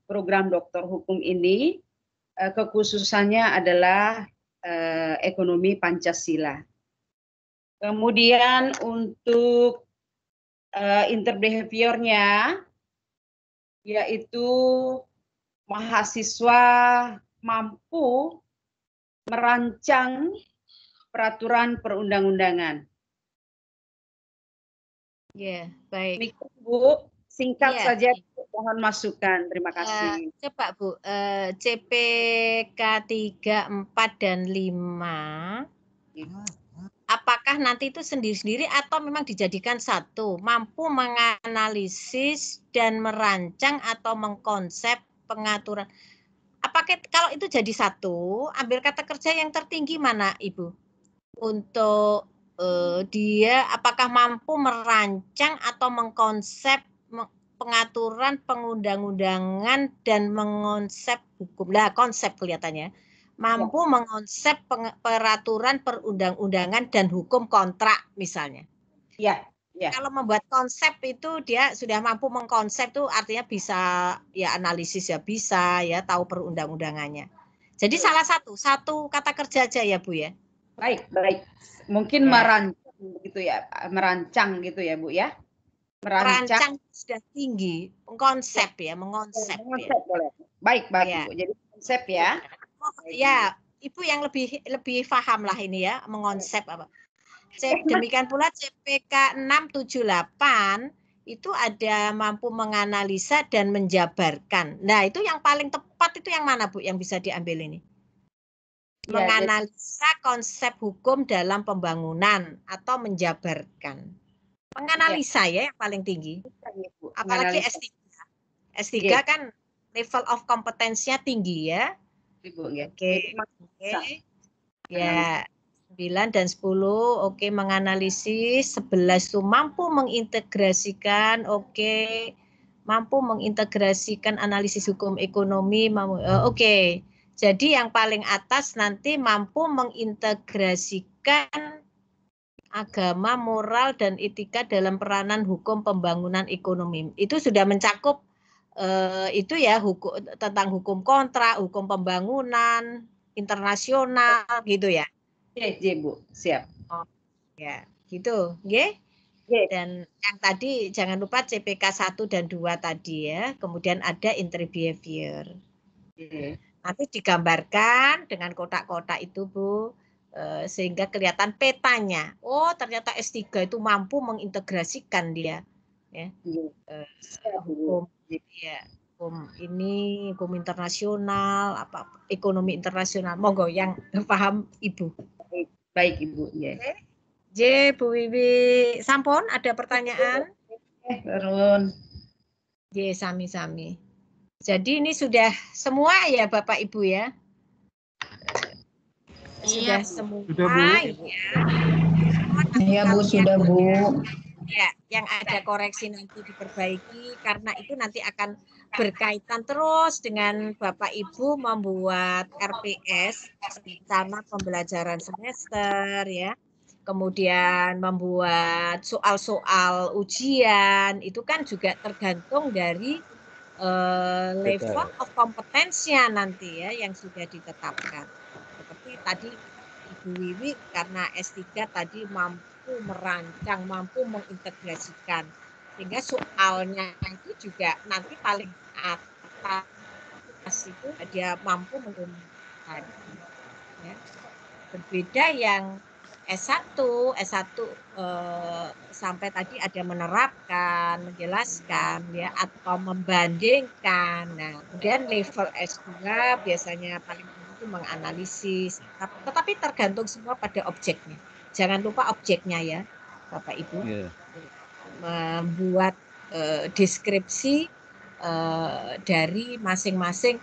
program Doktor Hukum ini kekhususannya adalah ekonomi Pancasila. Kemudian untuk interbehaviornya, yaitu mahasiswa mampu merancang peraturan perundang-undangan. Ya, baik. Demikian, Bu, singkat Iya. saja, mohon masukan. Terima kasih. Coba Bu, CPK 3, 4, dan 5, apakah nanti itu sendiri-sendiri atau memang dijadikan satu? Mampu menganalisis dan merancang atau mengkonsep pengaturan. Apakah kalau itu jadi satu, ambil kata kerja yang tertinggi mana, Ibu? Untuk dia apakah mampu merancang atau mengkonsep pengaturan pengundang-undangan dan mengonsep hukum. Lah, konsep kelihatannya. Mampu mengonsep peraturan perundang-undangan dan hukum kontrak misalnya. Ya, ya. Kalau membuat konsep itu dia sudah mampu mengkonsep tuh artinya bisa ya analisis ya bisa ya tahu perundang-undangannya. Jadi salah satu kata kerja aja ya Bu ya. Baik, baik. Mungkin merancang begitu ya, merancang gitu ya Bu ya. Merancang sudah tinggi, konsep ya, mengonsep ya. Boleh. Baik, baik Ya. Bu. Jadi konsep ya. Ya, Ibu yang lebih paham lah ini ya, mengonsep apa. Demikian pula CPK 678 itu ada mampu menganalisa dan menjabarkan. Nah, itu yang paling tepat itu yang mana Bu yang bisa diambil ini? Ya, menganalisa konsep hukum dalam pembangunan atau menjabarkan. Menganalisa ya yang paling tinggi. Apalagi S3. S3 kan level of kompetensinya tinggi ya. Oke. Ya, 9 dan 10 oke menganalisis, 11 itu mampu mengintegrasikan, oke. Mampu mengintegrasikan analisis hukum ekonomi, oke. Jadi yang paling atas nanti mampu mengintegrasikan agama, moral, dan etika dalam peranan hukum pembangunan ekonomi. Itu sudah mencakup itu ya hukum tentang hukum kontrak, hukum pembangunan internasional gitu ya. Oke, Bu, siap. Oh, ya, gitu, nggih. Dan yang tadi jangan lupa CPK 1 dan 2 tadi ya. Kemudian ada entry behavior. Nanti digambarkan dengan kotak-kotak itu Bu, sehingga kelihatan petanya. Oh ternyata S3 itu mampu mengintegrasikan dia, ya, hukum, ya, hukum ini, hukum internasional, apa ekonomi internasional. Monggo yang paham Ibu. Baik Ibu. Ya. J Bu Wiwi, sampun ada pertanyaan? Turun. J sami-sami. Jadi ini sudah semua ya Bapak Ibu ya? Sudah semua sudah, Bu. Ya. Iya Bu, sudah Bu. Ya, yang ada koreksi nanti diperbaiki karena itu nanti akan berkaitan terus dengan Bapak Ibu membuat RPS, rencana pembelajaran semester ya. Kemudian membuat soal-soal ujian itu kan juga tergantung dari level of kompetensinya nanti ya yang sudah ditetapkan. Seperti tadi Ibu Wiwi karena S3 tadi mampu merancang, mampu mengintegrasikan. Sehingga soalnya itu juga nanti paling atas itu dia mampu menggunakan. Ya. Berbeda yang S1 sampai tadi ada menerapkan, menjelaskan ya atau membandingkan. Nah, kemudian level S2 biasanya paling itu menganalisis, tetapi tergantung semua pada objeknya. Jangan lupa objeknya ya, Bapak Ibu. membuat deskripsi dari masing-masing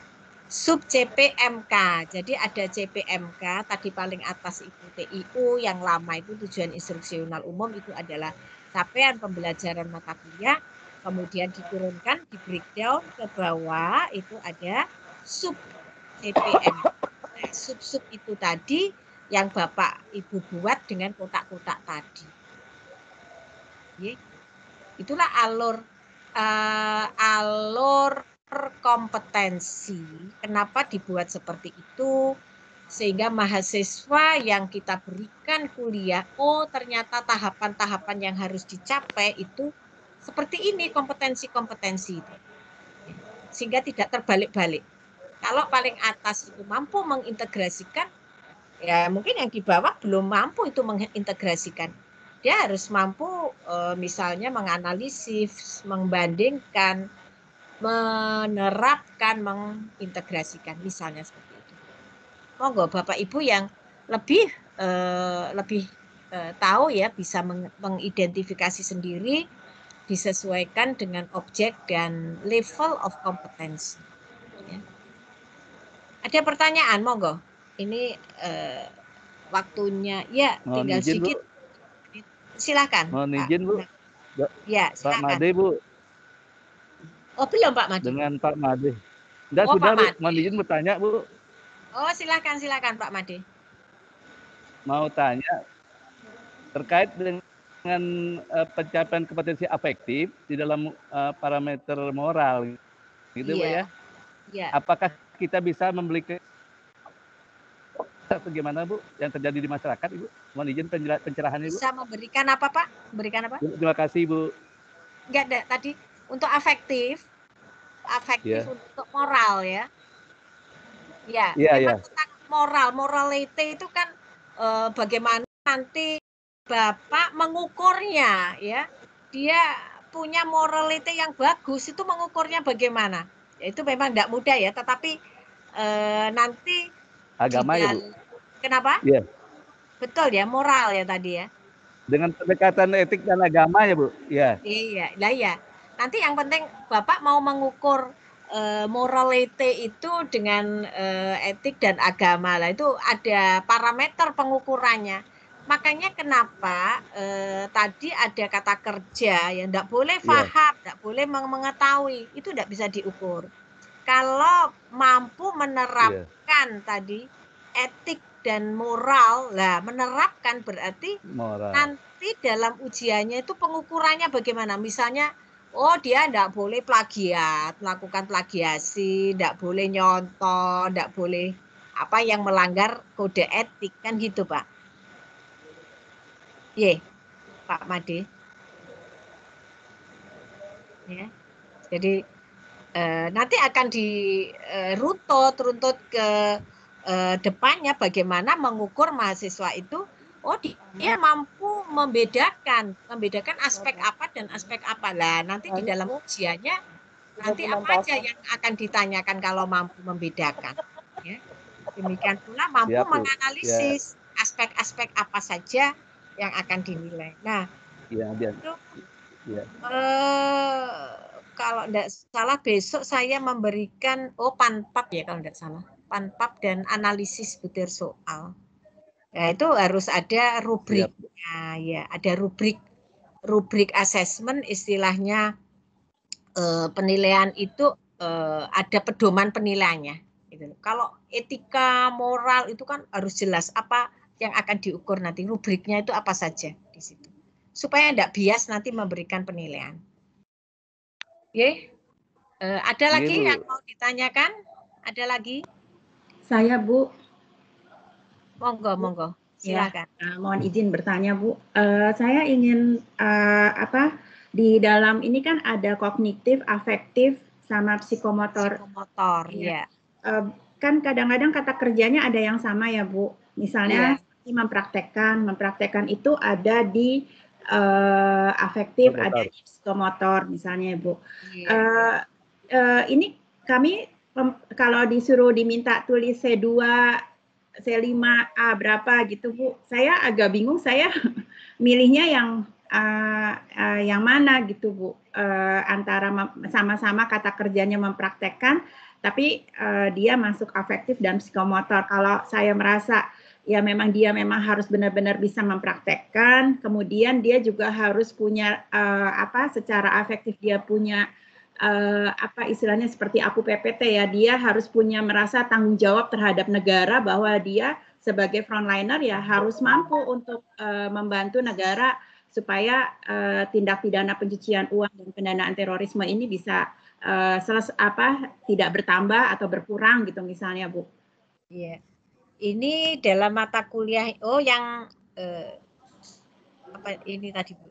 sub CPMK. Jadi ada CPMK tadi paling atas itu TIU, yang lama itu tujuan instruksional umum itu adalah capaian pembelajaran mata kuliah, kemudian diturunkan di breakdown ke bawah itu ada sub CPMK. Nah, sub-sub itu tadi yang Bapak Ibu buat dengan kotak-kotak tadi. Itulah alur kompetensi. Kenapa dibuat seperti itu? Sehingga mahasiswa yang kita berikan kuliah, oh ternyata tahapan-tahapan yang harus dicapai itu seperti ini kompetensi-kompetensi itu. Sehingga tidak terbalik-balik. Kalau paling atas itu mampu mengintegrasikan, ya mungkin yang di bawah belum mampu itu mengintegrasikan. Dia harus mampu misalnya menganalisis, membandingkan, menerapkan, mengintegrasikan, misalnya seperti itu. Monggo Bapak Ibu yang lebih tahu ya, bisa mengidentifikasi sendiri, disesuaikan dengan objek dan level of kompetensi. Ya. Ada pertanyaan, monggo. Ini waktunya, ya tinggal izin, sedikit. Bu. Silakan. Mohon izin Bu. Ya, silakan. Pak Made Bu. Oh belum Pak Made. Dengan Pak Made. Enggak, oh, sudah Pak Bu. Made. Mohon izin bertanya Bu. Oh silakan Pak Made. Mau tanya terkait dengan pencapaian kompetensi afektif di dalam parameter moral, gitu Bu ya? Iya. Apakah kita bisa membeli atau gimana Bu yang terjadi di masyarakat Ibu? Mohon izin pencerahannya Ibu. Bisa memberikan apa Pak? Memberikan apa? Terima kasih Bu. Enggak ada tadi untuk afektif untuk moral ya. Ya, memang tentang morality itu kan bagaimana nanti Bapak mengukurnya ya. Dia punya morality yang bagus itu mengukurnya bagaimana? Ya, itu memang tidak mudah ya, tetapi nanti agama ya Bu. Kenapa? Iya. Betul ya, moral ya tadi ya. Dengan pendekatan etik dan agama ya Bu. Iya. Iya, lah ya. Nanti yang penting Bapak mau mengukur morality itu dengan etik dan agama lah, itu ada parameter pengukurannya. Makanya kenapa tadi ada kata kerja yang tidak boleh paham, tidak boleh mengetahui, itu tidak bisa diukur. Kalau mampu menerapkan tadi etik dan moral, lah menerapkan berarti moral. Nanti dalam ujiannya itu pengukurannya bagaimana? Misalnya oh dia tidak boleh plagiat, melakukan plagiasi, tidak boleh nyontoh, tidak boleh apa yang melanggar kode etik, kan gitu Pak. Pak Made. Ya. Jadi nanti akan runtut ke depannya bagaimana mengukur mahasiswa itu. Oh dia mampu membedakan aspek apa dan aspek apa lah. Nanti di dalam ujiannya nanti apa aja yang akan ditanyakan kalau mampu membedakan. Ya. Demikian pula mampu menganalisis aspek-aspek apa saja yang akan dinilai. Nah, itu kalau tidak salah besok saya memberikan panpap ya kalau tidak salah, panpap dan analisis butir soal. Ya, itu harus ada rubriknya ya, ada rubrik assessment, istilahnya penilaian itu ada pedoman penilaiannya. Gitu. Kalau etika moral itu kan harus jelas apa yang akan diukur nanti, rubriknya itu apa saja di situ, supaya tidak bias nanti memberikan penilaian. Ada lagi yang mau ditanyakan? Ada lagi? Saya Bu. Monggo, silakan. Ya, mohon izin bertanya Bu. Saya ingin di dalam ini kan ada kognitif, afektif, sama psikomotor. Ya. Kan kadang-kadang kata kerjanya ada yang sama ya Bu. Misalnya mempraktekkan itu ada di afektif, ada di psikomotor misalnya Bu. Ini kami kalau disuruh diminta tulis C2 C5A berapa gitu Bu, saya agak bingung, saya milihnya yang yang mana gitu Bu, antara sama-sama kata kerjanya mempraktekkan, tapi dia masuk afektif dan psikomotor. Kalau saya merasa ya memang dia memang harus benar-benar bisa mempraktekkan, kemudian dia juga harus punya secara afektif dia punya istilahnya seperti aku PPT ya, dia harus punya merasa tanggung jawab terhadap negara bahwa dia sebagai frontliner ya harus mampu untuk membantu negara supaya tindak pidana pencucian uang dan pendanaan terorisme ini bisa tidak bertambah atau berkurang gitu misalnya Bu. Iya. Ini dalam mata kuliah yang apa ini tadi Bu?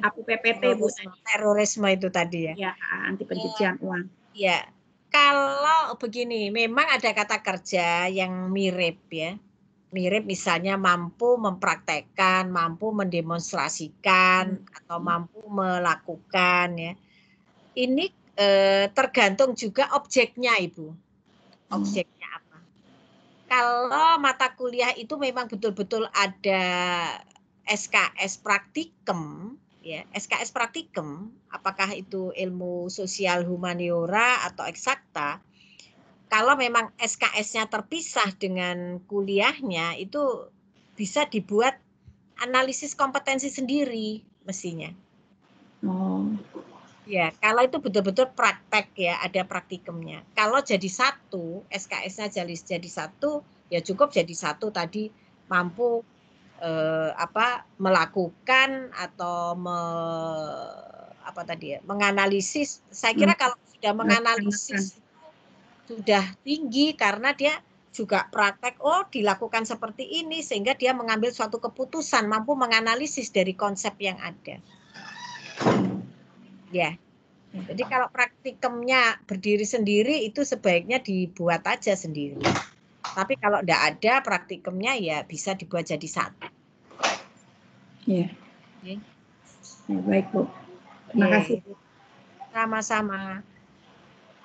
Aku PPT Bu. Terorisme itu tadi ya. Ya, anti pencucian uang. Ya. Kalau begini, memang ada kata kerja yang mirip ya. Mirip misalnya mampu mempraktekkan, mampu mendemonstrasikan, atau mampu melakukan ya. Ini tergantung juga objeknya Ibu. Objeknya apa. Kalau mata kuliah itu memang betul-betul ada SKS praktikum, ya SKS praktikum, apakah itu ilmu sosial humaniora atau eksakta, kalau memang SKS-nya terpisah dengan kuliahnya, itu bisa dibuat analisis kompetensi sendiri mestinya. Ya, kalau itu betul-betul praktek ya, ada praktikumnya. Kalau jadi satu, SKS-nya jadi satu, ya cukup jadi satu tadi mampu melakukan atau menganalisis. Saya kira kalau sudah menganalisis sudah tinggi karena dia juga praktek, dilakukan seperti ini sehingga dia mengambil suatu keputusan, mampu menganalisis dari konsep yang ada. Ya. Jadi kalau praktikumnya berdiri sendiri itu sebaiknya dibuat aja sendiri. Tapi kalau tidak ada praktikumnya ya bisa dibuat jadi satu. Iya. Ya, baik Bu. Terima kasih. Sama-sama.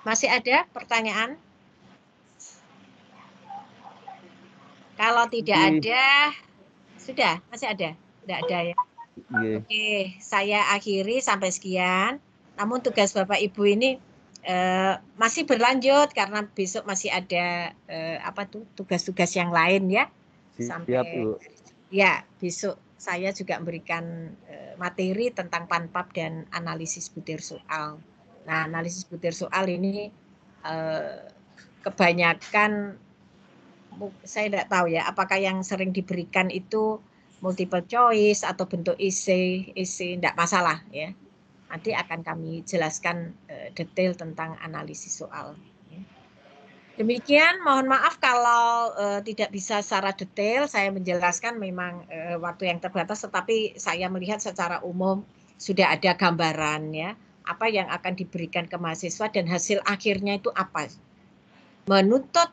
Masih ada pertanyaan? Kalau tidak ada, sudah masih ada? Tidak ada ya? Oke, saya akhiri sampai sekian. Namun tugas Bapak Ibu ini masih berlanjut karena besok masih ada tugas-tugas yang lain ya. Sampai ya besok saya juga memberikan materi tentang panpap dan analisis butir soal. Nah, analisis butir soal ini kebanyakan saya tidak tahu ya apakah yang sering diberikan itu multiple choice atau bentuk isi tidak masalah ya. Nanti akan kami jelaskan detail tentang analisis soal. Demikian, mohon maaf kalau tidak bisa secara detail saya menjelaskan, memang waktu yang terbatas, tetapi saya melihat secara umum sudah ada gambaran ya, apa yang akan diberikan ke mahasiswa dan hasil akhirnya itu apa. Menuntut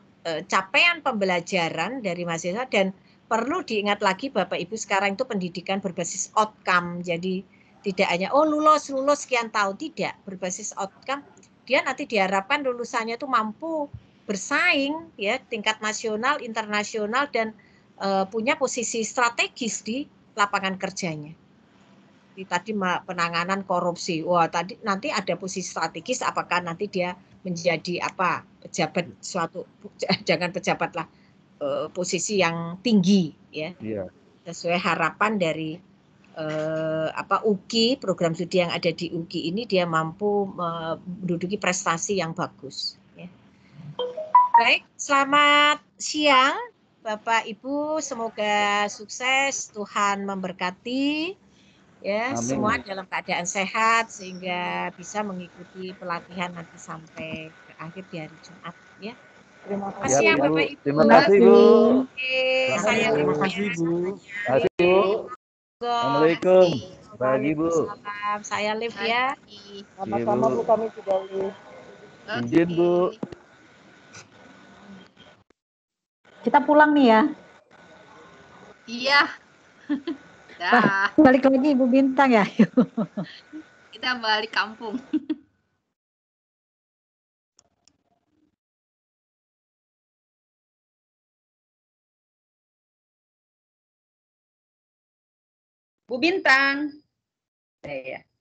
capaian pembelajaran dari mahasiswa, dan perlu diingat lagi Bapak Ibu sekarang itu pendidikan berbasis outcome, jadi tidak hanya lulus sekian tahun, tidak, berbasis outcome. Dia nanti diharapkan lulusannya itu mampu bersaing ya tingkat nasional, internasional, dan punya posisi strategis di lapangan kerjanya. Tadi penanganan korupsi, tadi nanti ada posisi strategis, apakah nanti dia menjadi pejabat suatu, jangan pejabat lah, posisi yang tinggi ya, sesuai harapan dari UKI, program studi yang ada di UKI ini, dia mampu menduduki prestasi yang bagus. Ya. Baik, selamat siang Bapak Ibu, semoga sukses, Tuhan memberkati ya. Amin. Semua dalam keadaan sehat sehingga bisa mengikuti pelatihan nanti sampai akhir di hari Jumat ya. Terima kasih ya Bapak Ibu. Terima kasih Bu. Terima kasih Bu. Terima kasih Bu. Assalamualaikum. Bagi Bu. Salam, saya Liv ya. Sama-sama Bu, kami sudah Liv. Izin Bu. Kita pulang nih ya. Iya. Dah. Balik lagi Ibu Bintang ya. Kita balik kampung. Bu Bintang. saya.